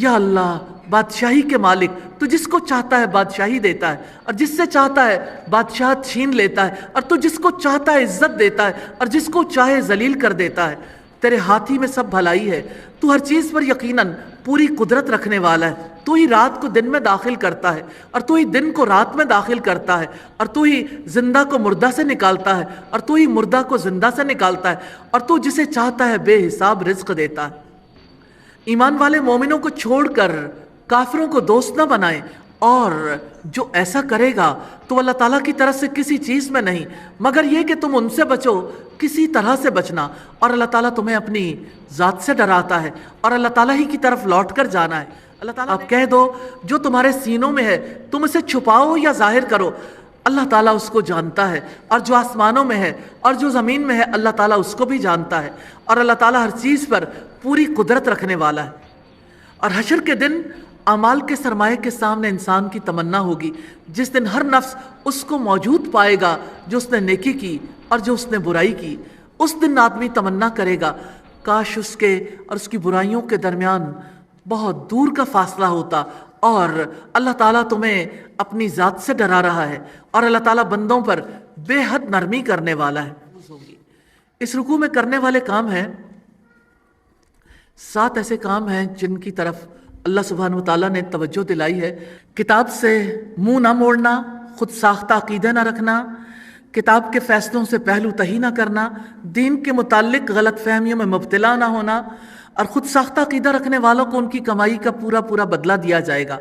یا اللہ بادشاہی کے مالک، تو جس کو چاہتا ہے بادشاہی دیتا ہے اور جس سے چاہتا ہے بادشاہت چھین لیتا ہے، اور تو جس کو چاہتا ہے عزت دیتا ہے اور جس کو چاہے ذلیل کر دیتا ہے۔ تیرے ہاتھ ہی میں سب بھلائی ہے، تو ہر چیز پر یقیناً پوری قدرت رکھنے والا ہے۔ تو ہی رات کو دن میں داخل کرتا ہے اور تو ہی دن کو رات میں داخل کرتا ہے، اور تو ہی زندہ کو مردہ سے نکالتا ہے اور تو ہی مردہ کو زندہ سے نکالتا ہے، اور تو جسے چاہتا ہے بے حساب رزق دیتا ہے۔ ایمان والے مومنوں کو چھوڑ کر کافروں کو دوست نہ بنائیں، اور جو ایسا کرے گا تو اللہ تعالیٰ کی طرف سے کسی چیز میں نہیں مگر یہ کہ تم ان سے بچو، کسی طرح سے بچنا، اور اللہ تعالیٰ تمہیں اپنی ذات سے ڈراتا ہے اور اللہ تعالیٰ ہی کی طرف لوٹ کر جانا ہے۔ اللہ تعالیٰ آپ کہہ دو جو تمہارے سینوں میں ہے تم اسے چھپاؤ یا ظاہر کرو، اللہ تعالیٰ اس کو جانتا ہے، اور جو آسمانوں میں ہے اور جو زمین میں ہے اللہ تعالیٰ اس کو بھی جانتا ہے، اور اللہ تعالیٰ ہر چیز پر پوری قدرت رکھنے والا ہے۔ اور حشر کے دن اعمال کے سرمایے کے سامنے انسان کی تمنا ہوگی، جس دن ہر نفس اس کو موجود پائے گا جو اس نے نیکی کی اور جو اس نے برائی کی۔ اس دن آدمی تمنا کرے گا کاش اس کے اور اس کی برائیوں کے درمیان بہت دور کا فاصلہ ہوتا، اور اللہ تعالیٰ تمہیں اپنی ذات سے ڈرا رہا ہے، اور اللہ تعالیٰ بندوں پر بے حد نرمی کرنے والا ہے۔ اس رکوع میں کرنے والے کام ہیں 7 ایسے کام ہیں جن کی طرف اللہ سبحانہ وتعالیٰ نے توجہ دلائی ہے۔ کتاب سے منہ نہ موڑنا، خود ساختہ عقیدے نہ رکھنا، کتاب کے فیصلوں سے پہلو تہی نہ کرنا، دین کے متعلق غلط فہمیوں میں مبتلا نہ ہونا، اور خود ساختہ عقیدہ رکھنے والوں کو ان کی کمائی کا پورا پورا بدلہ دیا جائے گا۔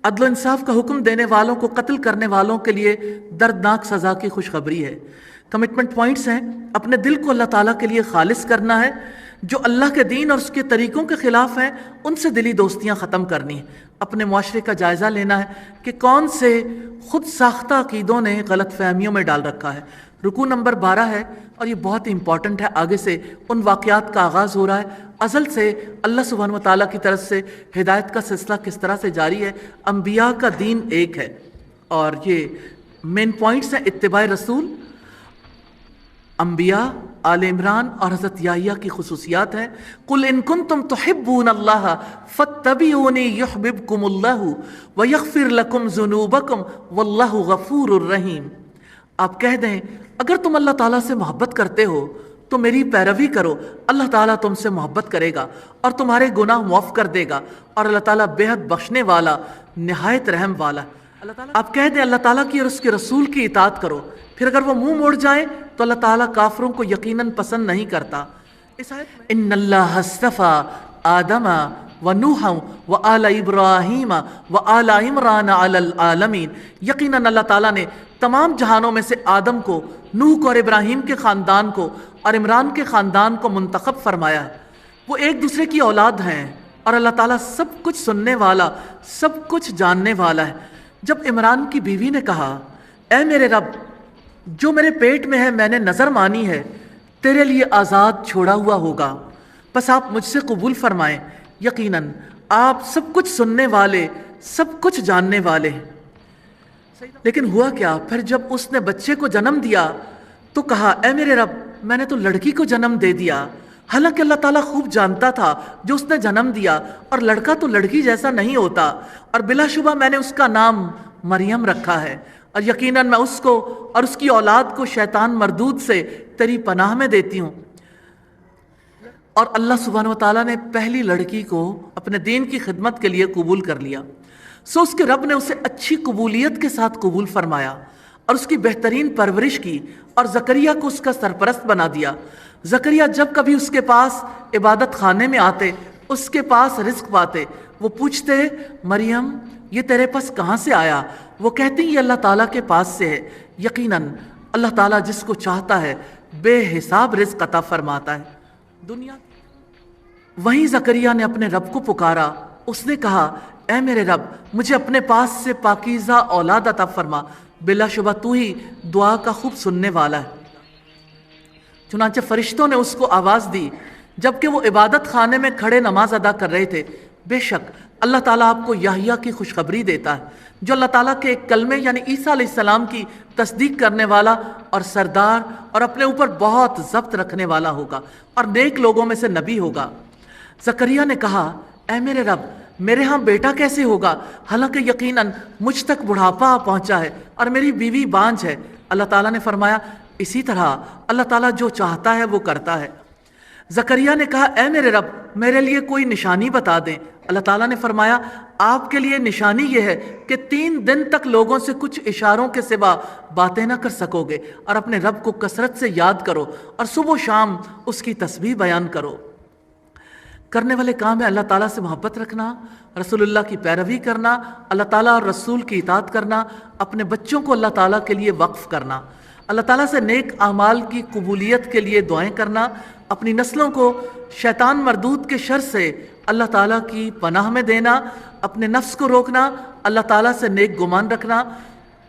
عدل و انصاف کا حکم دینے والوں کو قتل کرنے والوں کے لیے دردناک سزا کی خوشخبری ہے۔ کمٹمنٹ پوائنٹس ہیں: اپنے دل کو اللہ تعالیٰ کے لیے خالص کرنا ہے، جو اللہ کے دین اور اس کے طریقوں کے خلاف ہیں ان سے دلی دوستیاں ختم کرنی ہیں، اپنے معاشرے کا جائزہ لینا ہے کہ کون سے خود ساختہ عقیدوں نے غلط فہمیوں میں ڈال رکھا ہے۔ رکوع نمبر 12 ہے اور یہ بہت ہی امپورٹنٹ ہے، آگے سے ان واقعات کا آغاز ہو رہا ہے۔ ازل سے اللہ سبحانہ وتعالیٰ کی طرف سے ہدایت کا سلسلہ کس طرح سے جاری ہے۔ انبیاء کا دین ایک ہے، اور یہ مین پوائنٹس ہیں: اتباع رسول، انبیاء، آل عمران اور حضرت یحییٰ کی خصوصیات ہیں۔ قل ان کنتم تحبون اللہ فاتبعونی یحببکم اللہ ویغفر لکم ذنوبکم واللہ غفور الرحیم۔ آپ کہہ دیں اگر تم اللہ تعالیٰ سے محبت کرتے ہو تو میری پیروی کرو، اللہ تعالیٰ تم سے محبت کرے گا اور تمہارے گناہ معاف کر دے گا، اور اللہ تعالیٰ بے حد بخشنے والا نہایت رحم والا۔ آپ کہہ دیں اللہ تعالیٰ کی اور اس کے رسول کی اطاعت کرو، پھر اگر وہ منہ موڑ جائیں تو اللہ تعالیٰ کافروں کو یقیناً پسند نہیں کرتا۔ ان اللہ اصطفیٰ آدم ونوحا وآل ابراہیم وآل عمران علی العالمین۔ یقیناً اللہ تعالیٰ نے تمام جہانوں میں سے آدم کو، نوح کو اور ابراہیم کے خاندان کو اور عمران کے خاندان کو منتخب فرمایا ہے۔ وہ ایک دوسرے کی اولاد ہیں، اور اللہ تعالیٰ سب کچھ سننے والا، سب کچھ جاننے والا ہے۔ جب عمران کی بیوی نے کہا اے میرے رب، جو میرے پیٹ میں ہے میں نے نظر مانی ہے تیرے لیے آزاد چھوڑا ہوا ہوگا، بس آپ مجھ سے قبول فرمائیں، یقیناً آپ سب کچھ سننے والے، سب کچھ جاننے والے ہیں۔ لیکن ہوا کیا؟ پھر جب اس نے بچے کو جنم دیا تو کہا اے میرے رب، میں نے تو لڑکی کو جنم دے دیا، حالانکہ اللہ تعالیٰ خوب جانتا تھا جو اس نے جنم دیا، اور لڑکا تو لڑکی جیسا نہیں ہوتا، اور بلا شبہ میں نے اس کا نام مریم رکھا ہے، اور یقیناً میں اس کو اور اس کی اولاد کو شیطان مردود سے تیری پناہ میں دیتی ہوں۔ اور اللہ سبحانہ وتعالیٰ نے پہلی لڑکی کو اپنے دین کی خدمت کے لیے قبول کر لیا، سو اس کے رب نے اسے اچھی قبولیت کے ساتھ قبول فرمایا اور اس کی بہترین پرورش کی، اور زکریا کو اس کا سرپرست بنا دیا۔ زکریا جب کبھی اس کے پاس عبادت خانے میں آتے، اس کے پاس رزق پاتے، وہ پوچھتے مریم یہ تیرے پاس کہاں سے آیا؟ وہ کہتی یہ اللہ تعالیٰ کے پاس سے ہے۔ یقیناً اللہ تعالیٰ جس کو چاہتا ہے بے حساب رزق عطا فرماتا ہے۔ دنیا وہیں زکریا نے اپنے رب کو پکارا، اس نے کہا اے میرے رب، مجھے اپنے پاس سے پاکیزہ اولاد عطا فرما، بلا شبہ تو ہی دعا کا خوب سننے والا ہے۔ چنانچہ فرشتوں نے اس کو آواز دی جبکہ وہ عبادت خانے میں کھڑے نماز ادا کر رہے تھے، بے شک اللہ تعالیٰ آپ کو یحییٰ کی خوشخبری دیتا ہے، جو اللہ تعالیٰ کے ایک کلمے یعنی عیسیٰ علیہ السلام کی تصدیق کرنے والا اور سردار اور اپنے اوپر بہت ضبط رکھنے والا ہوگا، اور نیک لوگوں میں سے نبی ہوگا۔ زکریا نے کہا اے میرے رب، میرے ہاں بیٹا کیسے ہوگا حالانکہ یقیناً مجھ تک بڑھاپا آ پہنچا ہے اور میری بیوی بانجھ ہے؟ اللہ تعالیٰ نے فرمایا اسی طرح اللہ تعالیٰ جو چاہتا ہے وہ کرتا ہے۔ زکریا نے کہا اے میرے رب میرے لیے کوئی نشانی بتا دیں۔ اللہ تعالیٰ نے فرمایا آپ کے لیے نشانی یہ ہے کہ 3 دن تک لوگوں سے کچھ اشاروں کے سوا باتیں نہ کر سکو گے، اور اپنے رب کو کثرت سے یاد کرو اور صبح و شام اس کی تسبیح بیان کرو۔ کرنے والے کام ہے اللہ تعالیٰ سے محبت رکھنا، رسول اللہ کی پیروی کرنا، اللہ تعالیٰ اور رسول کی اطاعت کرنا، اپنے بچوں کو اللہ تعالیٰ کے لیے وقف کرنا، اللہ تعالیٰ سے نیک اعمال کی قبولیت کے لیے دعائیں کرنا، اپنی نسلوں کو شیطان مردود کے شر سے اللہ تعالیٰ کی پناہ میں دینا، اپنے نفس کو روکنا، اللہ تعالیٰ سے نیک گمان رکھنا،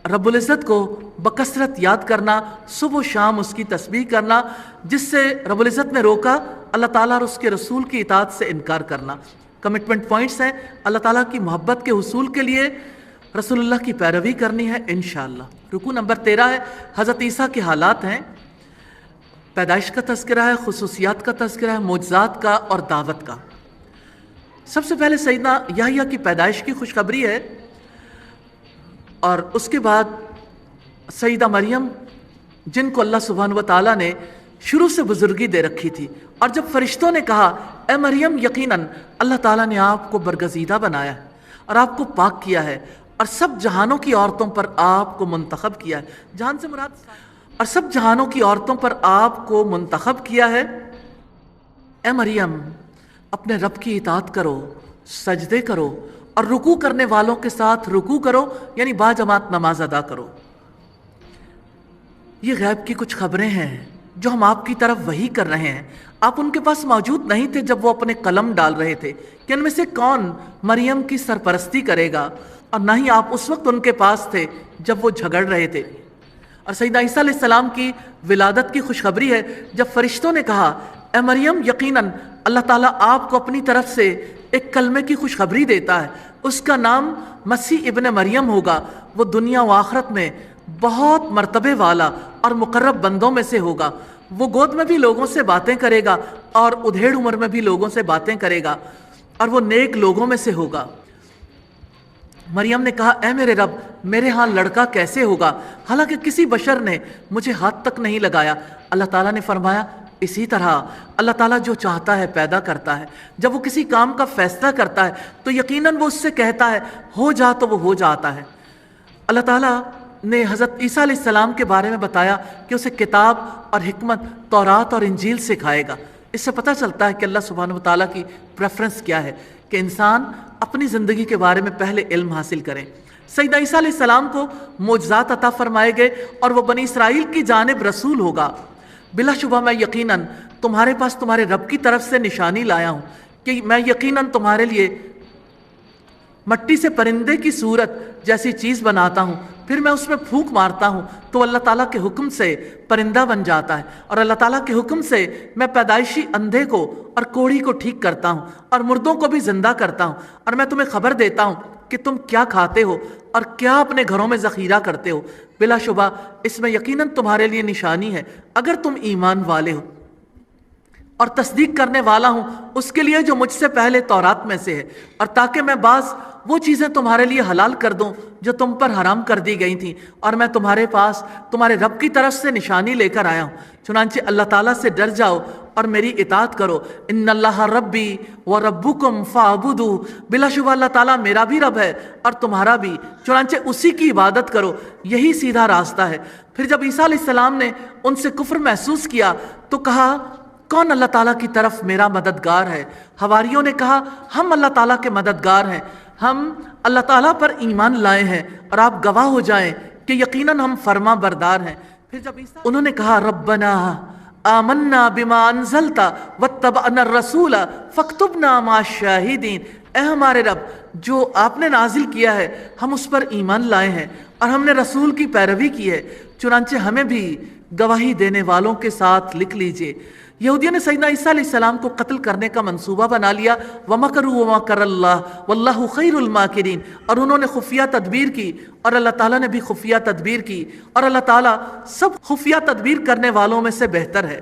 رب العزت کو بکثرت یاد کرنا، صبح و شام اس کی تسبیح کرنا، جس سے رب العزت نے روکا اللہ تعالیٰ اور اس کے رسول کی اطاعت سے انکار کرنا۔ کمٹمنٹ پوائنٹس ہیں، اللہ تعالیٰ کی محبت کے حصول کے لیے رسول اللہ کی پیروی کرنی ہے انشاءاللہ۔ رکوع نمبر 13 ہے، حضرت عیسیٰ کے حالات ہیں، پیدائش کا تذکرہ ہے، خصوصیات کا تذکرہ ہے، معجزات کا اور دعوت کا۔ سب سے پہلے سیدنا یحییٰ کی پیدائش کی خوشخبری ہے، اور اس کے بعد سیدہ مریم جن کو اللہ سبحانہ وتعالیٰ نے شروع سے بزرگی دے رکھی تھی، اور جب فرشتوں نے کہا اے مریم یقیناً اللہ تعالیٰ نے آپ کو برگزیدہ بنایا ہے اور آپ کو پاک کیا ہے اور سب جہانوں کی عورتوں پر آپ کو منتخب کیا ہے، جہان سے مراد اور سب جہانوں کی عورتوں پر آپ کو منتخب کیا ہے، اے مریم اپنے رب کی اطاعت کرو، سجدے کرو اور رکوع کرنے والوں کے ساتھ رکوع کرو، یعنی باجماعت نماز ادا کرو۔ یہ غیب کی کچھ خبریں ہیں جو ہم آپ کی طرف وحی کر رہے ہیں۔ آپ ان کے پاس موجود نہیں تھے جب وہ اپنے قلم ڈال رہے تھے کہ ان میں سے کون مریم کی سرپرستی کرے گا، اور نہ ہی آپ اس وقت ان کے پاس تھے جب وہ جھگڑ رہے تھے۔ اور سیدنا عیسیٰ علیہ السلام کی ولادت کی خوشخبری ہے، جب فرشتوں نے کہا اے مریم یقیناً اللہ تعالیٰ آپ کو اپنی طرف سے ایک کلمے کی خوشخبری دیتا ہے، اس کا نام مسیح ابن مریم ہوگا، وہ دنیا و آخرت میں بہت مرتبے والا اور مقرب بندوں میں سے ہوگا، وہ گود میں بھی لوگوں سے باتیں کرے گا اور ادھیڑ عمر میں بھی لوگوں سے باتیں کرے گا، اور وہ نیک لوگوں میں سے ہوگا۔ مریم نے کہا اے میرے رب میرے ہاں لڑکا کیسے ہوگا حالانکہ کسی بشر نے مجھے ہاتھ تک نہیں لگایا؟ اللہ تعالیٰ نے فرمایا اسی طرح اللہ تعالیٰ جو چاہتا ہے پیدا کرتا ہے، جب وہ کسی کام کا فیصلہ کرتا ہے تو یقیناً وہ اس سے کہتا ہے ہو جا تو وہ ہو جاتا ہے۔ اللہ تعالیٰ نے حضرت عیسیٰ علیہ السلام کے بارے میں بتایا کہ اسے کتاب اور حکمت تورات اور انجیل سکھائے گا۔ اس سے پتہ چلتا ہے کہ اللہ سبحانہ وتعالیٰ کی پریفرنس کیا ہے کہ انسان اپنی زندگی کے بارے میں پہلے علم حاصل کریں۔ سیدنا عیسیٰ علیہ السلام کو معجزات عطا فرمائے گئے اور وہ بنی اسرائیل کی جانب رسول ہوگا۔ بلا شبہ میں یقیناً تمہارے پاس تمہارے رب کی طرف سے نشانی لایا ہوں کہ میں یقیناً تمہارے لیے مٹی سے پرندے کی صورت جیسی چیز بناتا ہوں، پھر میں اس میں پھونک مارتا ہوں تو اللہ تعالیٰ کے حکم سے پرندہ بن جاتا ہے، اور اللہ تعالیٰ کے حکم سے میں پیدائشی اندھے کو اور کوڑھی کو ٹھیک کرتا ہوں اور مردوں کو بھی زندہ کرتا ہوں، اور میں تمہیں خبر دیتا ہوں کہ تم کیا کھاتے ہو اور کیا اپنے گھروں میں ذخیرہ کرتے ہو۔ بلا شبہ اس میں یقیناً تمہارے لیے نشانی ہے اگر تم ایمان والے ہو، اور تصدیق کرنے والا ہوں اس کے لیے جو مجھ سے پہلے تورات میں سے ہے، اور تاکہ میں بعض وہ چیزیں تمہارے لیے حلال کر دوں جو تم پر حرام کر دی گئی تھیں، اور میں تمہارے پاس تمہارے رب کی طرف سے نشانی لے کر آیا ہوں۔ چنانچہ اللہ تعالیٰ سے ڈر جاؤ اور میری اطاعت کرو۔ ان اللہ ربی و ربکم فاعبدوا، بلا شبہ اللہ تعالیٰ میرا بھی رب ہے اور تمہارا بھی، چنانچہ اسی کی عبادت کرو، یہی سیدھا راستہ ہے۔ پھر جب عیسیٰ علیہ السلام نے ان سے کفر محسوس کیا تو کہا کون اللہ تعالیٰ کی طرف میرا مددگار ہے؟ حواریوں نے کہا ہم اللہ تعالیٰ کے مددگار ہیں، ہم اللہ تعالیٰ پر ایمان لائے ہیں اور آپ گواہ ہو جائیں کہ یقیناً ہم فرما بردار ہیں۔ پھر جب انہوں نے کہا ربنا آمنا بما انزلت واتبعنا الرسول فاکتبنا مع الشاہدین، اے ہمارے رب جو آپ نے نازل کیا ہے ہم اس پر ایمان لائے ہیں اور ہم نے رسول کی پیروی کی ہے، چنانچہ ہمیں بھی گواہی دینے والوں کے ساتھ لکھ لیجئے۔ یہودیوں نے سیدنا عیسیٰ علیہ السلام کو قتل کرنے کا منصوبہ بنا لیا، وَمَكَرُوا وَمَكَرَ اللَّهُ وَاللَّهُ خَيْرُ الْمَاكِرِينَ، اور انہوں نے خفیہ تدبیر کی اور اللہ تعالیٰ نے بھی خفیہ تدبیر کی، اور اللہ تعالیٰ سب خفیہ تدبیر کرنے والوں میں سے بہتر ہے۔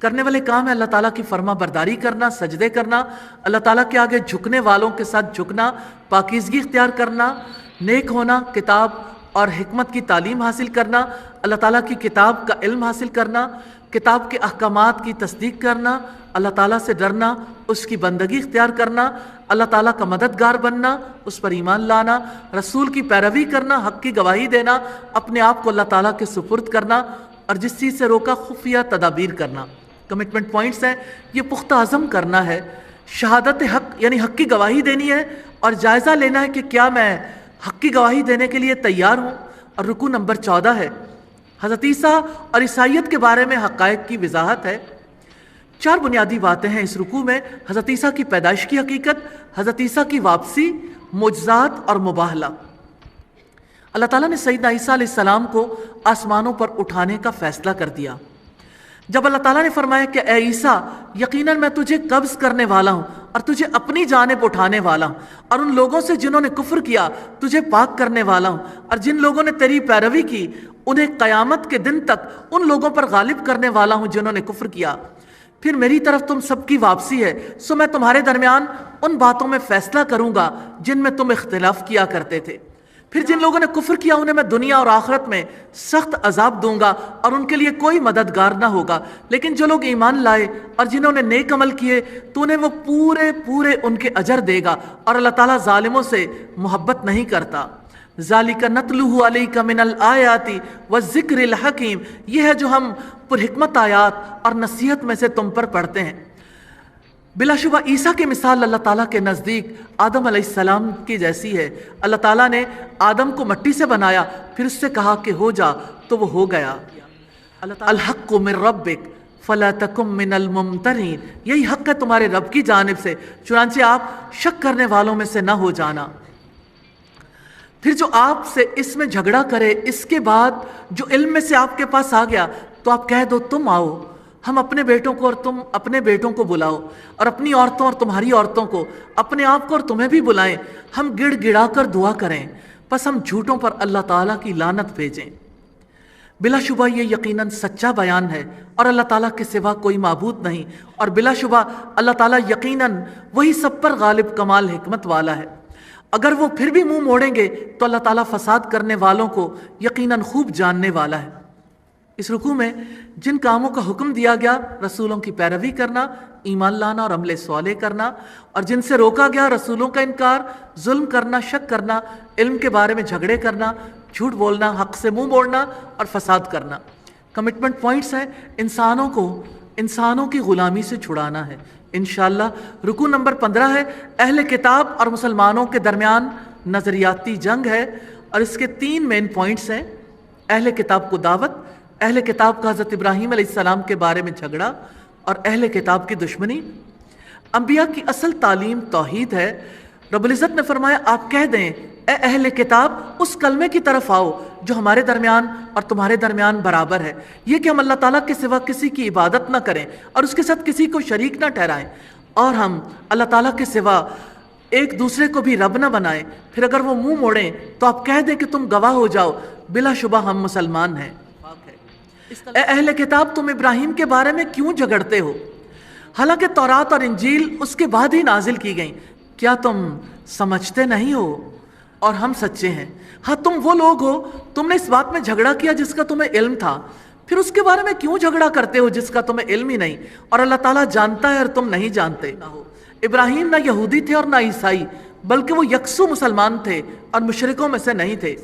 کرنے والے کام ہے اللہ تعالیٰ کی فرما برداری کرنا، سجدے کرنا، اللہ تعالیٰ کے آگے جھکنے والوں کے ساتھ جھکنا، پاکیزگی اختیار کرنا، نیک ہونا، کتاب اور حکمت کی تعلیم حاصل کرنا، اللہ تعالیٰ کی کتاب کا علم حاصل کرنا، کتاب کے احکامات کی تصدیق کرنا، اللہ تعالیٰ سے ڈرنا، اس کی بندگی اختیار کرنا، اللہ تعالیٰ کا مددگار بننا، اس پر ایمان لانا، رسول کی پیروی کرنا، حق کی گواہی دینا، اپنے آپ کو اللہ تعالیٰ کے سپرد کرنا، اور جس چیز سے روکا خفیہ تدابیر کرنا۔ کمٹمنٹ پوائنٹس ہیں، یہ پختہ عزم کرنا ہے، شہادت حق یعنی حق کی گواہی دینی ہے، اور جائزہ لینا ہے کہ کیا میں حق کی گواہی دینے کے لیے تیار ہوں۔ اور رکوع نمبر 14 ہے، حضرت عیسیٰ اور عیسائیت کے بارے میں حقائق کی وضاحت ہے۔ 4 بنیادی باتیں ہیں اس رکوع میں: حضرت عیسیٰ کی پیدائش کی حقیقت، حضرت عیسیٰ کی واپسی، معجزات اور مباہلہ۔ اللہ تعالیٰ نے سیدنا عیسیٰ علیہ السلام کو آسمانوں پر اٹھانے کا فیصلہ کر دیا۔ جب اللہ تعالیٰ نے فرمایا کہ اے عیسیٰ، یقیناً میں تجھے قبض کرنے والا ہوں اور تجھے اپنی جانب اٹھانے والا ہوں، اور ان لوگوں سے جنہوں نے کفر کیا تجھے پاک کرنے والا ہوں، اور جن لوگوں نے تیری پیروی کی انہیں قیامت کے دن تک ان لوگوں پر غالب کرنے والا ہوں جنہوں نے کفر کیا۔ پھر میری طرف تم سب کی واپسی ہے، سو میں تمہارے درمیان ان باتوں میں فیصلہ کروں گا جن میں تم اختلاف کیا کرتے تھے۔ پھر جن لوگوں نے کفر کیا انہیں میں دنیا اور آخرت میں سخت عذاب دوں گا، اور ان کے لیے کوئی مددگار نہ ہوگا۔ لیکن جو لوگ ایمان لائے اور جنہوں نے نیک عمل کیے تو انہیں وہ پورے ان کے اجر دے گا، اور اللہ تعالیٰ ظالموں سے محبت نہیں کرتا۔ ذالک نتلوہ علیک من الآیات والذکر الحکیم، یہ ہے جو ہم پر حکمت آیات اور نصیحت میں سے تم پر پڑھتے ہیں۔ بلا شبہ عیسیٰ کی مثال اللہ تعالیٰ کے نزدیک آدم علیہ السلام کی جیسی ہے۔ اللہ تعالیٰ نے آدم کو مٹی سے بنایا، پھر اس سے کہا کہ ہو جا، تو وہ ہو گیا۔ الحق من ربک فلا تکن من الممترین، یہی حق ہے تمہارے رب کی جانب سے، چنانچہ آپ شک کرنے والوں میں سے نہ ہو جانا۔ پھر جو آپ سے اس میں جھگڑا کرے، اس کے بعد جو علم میں سے آپ کے پاس آ گیا، تو آپ کہہ دو تم آؤ، ہم اپنے بیٹوں کو اور تم اپنے بیٹوں کو بلاؤ، اور اپنی عورتوں اور تمہاری عورتوں کو، اپنے آپ کو اور تمہیں بھی بلائیں، ہم گڑ گڑا کر دعا کریں، پس ہم جھوٹوں پر اللہ تعالیٰ کی لعنت بھیجیں۔ بلا شبہ یہ یقیناً سچا بیان ہے، اور اللہ تعالیٰ کے سوا کوئی معبود نہیں، اور بلا شبہ اللہ تعالیٰ یقیناً وہی سب پر غالب کمال حکمت والا ہے۔ اگر وہ پھر بھی منہ موڑیں گے تو اللہ تعالیٰ فساد کرنے والوں کو یقیناً خوب جاننے والا ہے۔ اس رکوع میں جن کاموں کا حکم دیا گیا، رسولوں کی پیروی کرنا، ایمان لانا اور عمل صالح کرنا، اور جن سے روکا گیا، رسولوں کا انکار، ظلم کرنا، شک کرنا، علم کے بارے میں جھگڑے کرنا، جھوٹ بولنا، حق سے منہ موڑنا اور فساد کرنا۔ کمٹمنٹ پوائنٹس ہیں، انسانوں کو انسانوں کی غلامی سے چھڑانا ہے انشاءاللہ۔ رکوع نمبر 15 ہے، اہل کتاب اور مسلمانوں کے درمیان نظریاتی جنگ ہے، اور اس کے 3 مین پوائنٹس ہیں: اہل کتاب کو دعوت، اہل کتاب کا حضرت ابراہیم علیہ السلام کے بارے میں جھگڑا، اور اہل کتاب کی دشمنی۔ انبیاء کی اصل تعلیم توحید ہے۔ رب العزت نے فرمایا آپ کہہ دیں اے اہل کتاب، اس کلمے کی طرف آؤ جو ہمارے درمیان اور تمہارے درمیان برابر ہے، یہ کہ ہم اللہ تعالیٰ کے سوا کسی کی عبادت نہ کریں اور اس کے ساتھ کسی کو شریک نہ ٹھہرائیں، اور ہم اللہ تعالیٰ کے سوا ایک دوسرے کو بھی رب نہ بنائیں۔ پھر اگر وہ منہ موڑیں تو آپ کہہ دیں کہ تم گواہ ہو جاؤ، بلا شبہ ہم مسلمان ہیں۔ اے اہل کتاب، تم ابراہیم کے بارے میں کیوں جھگڑتے ہو، حالانکہ تورات اور انجیل اس کے بعد ہی نازل کی گئیں؟ کیا تم سمجھتے نہیں ہو؟ اور ہم سچے ہیں۔ ہاں تم وہ لوگ ہو، تم نے اس بات میں جھگڑا کیا جس کا تمہیں علم تھا، پھر اس کے بارے میں کیوں جھگڑا کرتے ہو جس کا تمہیں علم ہی نہیں؟ اور اللہ تعالیٰ جانتا ہے اور تم نہیں جانتے۔ ابراہیم نہ یہودی تھے اور نہ عیسائی، بلکہ وہ یکسو مسلمان تھے اور مشرکوں میں سے نہیں تھے۔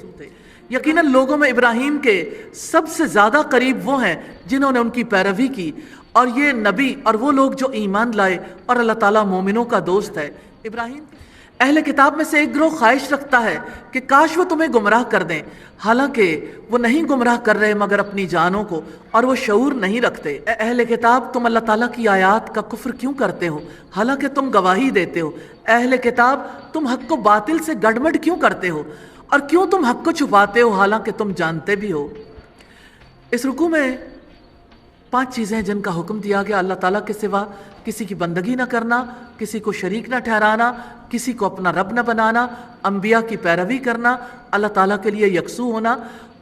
یقیناً لوگوں میں ابراہیم کے سب سے زیادہ قریب وہ ہیں جنہوں نے ان کی پیروی کی، اور یہ نبی اور وہ لوگ جو ایمان لائے، اور اللہ تعالیٰ مومنوں کا دوست ہے۔ ابراہیم اہل کتاب میں سے ایک گروہ خواہش رکھتا ہے کہ کاش وہ تمہیں گمراہ کر دیں، حالانکہ وہ نہیں گمراہ کر رہے مگر اپنی جانوں کو، اور وہ شعور نہیں رکھتے۔ اے اہل کتاب، تم اللہ تعالیٰ کی آیات کا کفر کیوں کرتے ہو حالانکہ تم گواہی دیتے ہو؟ اہل کتاب، تم حق کو باطل سے گڑبڑ کیوں کرتے ہو، اور کیوں تم حق کو چھپاتے ہو حالانکہ تم جانتے بھی ہو؟ اس رکوع میں 5 چیزیں ہیں جن کا حکم دیا گیا: اللہ تعالیٰ کے سوا کسی کی بندگی نہ کرنا، کسی کو شریک نہ ٹھہرانا، کسی کو اپنا رب نہ بنانا، انبیاء کی پیروی کرنا، اللہ تعالیٰ کے لیے یکسو ہونا،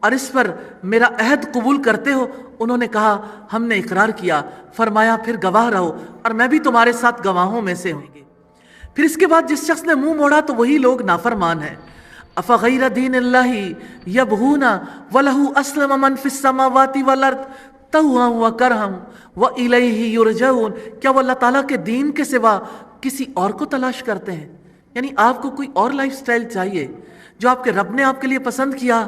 اور اس پر میرا عہد قبول کرتے ہو؟ انہوں نے کہا ہم نے اقرار کیا۔ فرمایا پھر گواہ رہو اور میں بھی تمہارے ساتھ گواہوں میں سے ہوں گے۔ پھر اس کے بعد جس شخص نے منہ موڑا تو وہی لوگ نافرمان ہیں۔ افغیر دین اللہ یبغون وَلَهُ أَسْلَمَ مَنْ فِي السَّمَاوَاتِ وَالْأَرْضِ طَوْعًا وَكَرْهًا وَإِلَيْهِ يُرْجَعُونَ، کیا وہ اللہ تعالیٰ کے دین کے سوا کسی اور کو تلاش کرتے ہیں؟ یعنی آپ کو کوئی اور لائف سٹائل چاہیے، جو آپ کے رب نے آپ کے لیے پسند کیا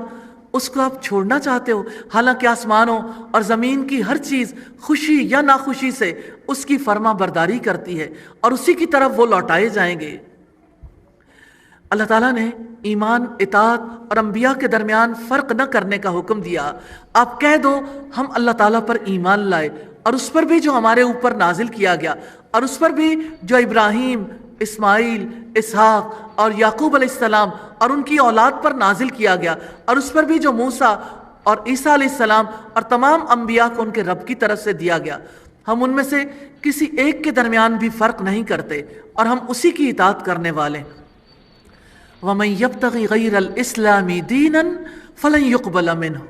اس کو آپ چھوڑنا چاہتے ہو، حالانکہ آسمانوں اور زمین کی ہر چیز خوشی یا ناخوشی سے اس کی فرما برداری کرتی ہے اور اسی کی طرف وہ لوٹائے جائیں گے۔ اللہ تعالیٰ نے ایمان، اطاعت اور انبیاء کے درمیان فرق نہ کرنے کا حکم دیا۔ آپ کہہ دو ہم اللہ تعالیٰ پر ایمان لائے اور اس پر بھی جو ہمارے اوپر نازل کیا گیا، اور اس پر بھی جو ابراہیم، اسماعیل، اسحاق اور یعقوب علیہ السلام اور ان کی اولاد پر نازل کیا گیا، اور اس پر بھی جو موسیٰ اور عیسیٰ علیہ السلام اور تمام انبیاء کو ان کے رب کی طرف سے دیا گیا، ہم ان میں سے کسی ایک کے درمیان بھی فرق نہیں کرتے اور ہم اسی کی اطاعت کرنے والے ہیں۔ وَمَن يَبْتَغِ غَيْرَ الْإِسْلَامِ دِينًا فَلَن يُقْبَلَ مِنْهُ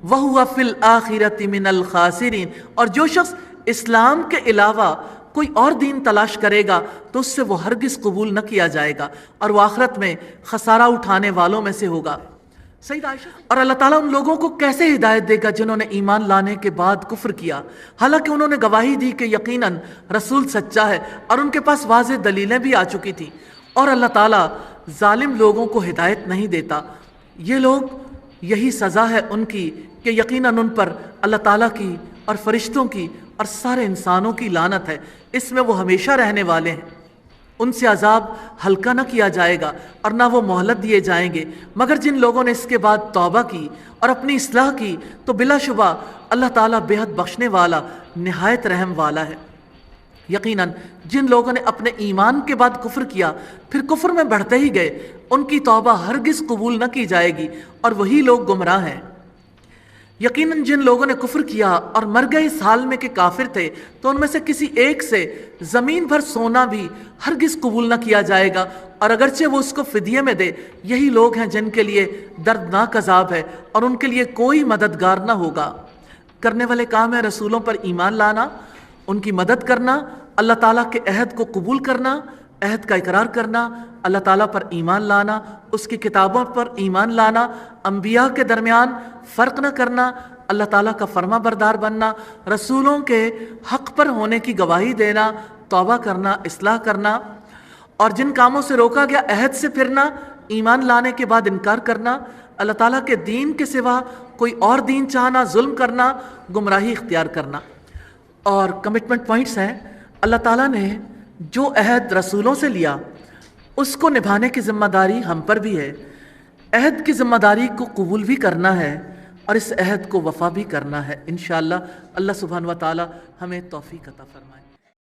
وَهُوَ فِي الْآخِرَةِ مِنَ الْخَاسِرِينَ، اور جو شخص اسلام کے علاوہ کوئی اور دین تلاش کرے گا تو اس سے وہ ہرگز قبول نہ کیا جائے گا اور وہ آخرت میں خسارہ اٹھانے والوں میں سے ہوگا۔ اور اللہ تعالیٰ ان لوگوں کو کیسے ہدایت دے گا جنہوں نے ایمان لانے کے بعد کفر کیا، حالانکہ انہوں نے گواہی دی کہ یقیناً رسول سچا ہے اور ان کے پاس واضح دلیلیں بھی آ چکی تھیں۔ اور اللہ تعالیٰ ظالم لوگوں کو ہدایت نہیں دیتا۔ یہ لوگ، یہی سزا ہے ان کی کہ یقیناً ان پر اللہ تعالیٰ کی اور فرشتوں کی اور سارے انسانوں کی لعنت ہے، اس میں وہ ہمیشہ رہنے والے ہیں۔ ان سے عذاب ہلکا نہ کیا جائے گا اور نہ وہ مہلت دیے جائیں گے، مگر جن لوگوں نے اس کے بعد توبہ کی اور اپنی اصلاح کی تو بلا شبہ اللہ تعالیٰ بے حد بخشنے والا، نہایت رحم والا ہے۔ یقیناً جن لوگوں نے اپنے ایمان کے بعد کفر کیا پھر کفر میں بڑھتے ہی گئے، ان کی توبہ ہرگز قبول نہ کی جائے گی اور وہی لوگ گمراہ ہیں۔ یقیناً جن لوگوں نے کفر کیا اور مر گئے اس حال میں کہ کافر تھے تو ان میں سے کسی ایک سے زمین بھر سونا بھی ہرگز قبول نہ کیا جائے گا، اور اگرچہ وہ اس کو فدیے میں دے، یہی لوگ ہیں جن کے لیے دردناک عذاب ہے اور ان کے لیے کوئی مددگار نہ ہوگا۔ کرنے والے کام ہے رسولوں پر ایمان لانا، ان کی مدد کرنا، اللہ تعالیٰ کے عہد کو قبول کرنا، عہد کا اقرار کرنا، اللہ تعالیٰ پر ایمان لانا، اس کی کتابوں پر ایمان لانا، انبیاء کے درمیان فرق نہ کرنا، اللہ تعالیٰ کا فرما بردار بننا، رسولوں کے حق پر ہونے کی گواہی دینا، توبہ کرنا، اصلاح کرنا، اور جن کاموں سے روکا گیا عہد سے پھرنا، ایمان لانے کے بعد انکار کرنا، اللہ تعالیٰ کے دین کے سوا کوئی اور دین چاہنا، ظلم کرنا، گمراہی اختیار کرنا۔ اور کمٹمنٹ پوائنٹس ہیں، اللہ تعالیٰ نے جو عہد رسولوں سے لیا اس کو نبھانے کی ذمہ داری ہم پر بھی ہے، عہد کی ذمہ داری کو قبول بھی کرنا ہے اور اس عہد کو وفا بھی کرنا ہے۔ انشاءاللہ اللہ سبحانہ و تعالیٰ ہمیں توفیق عطا فرمائے۔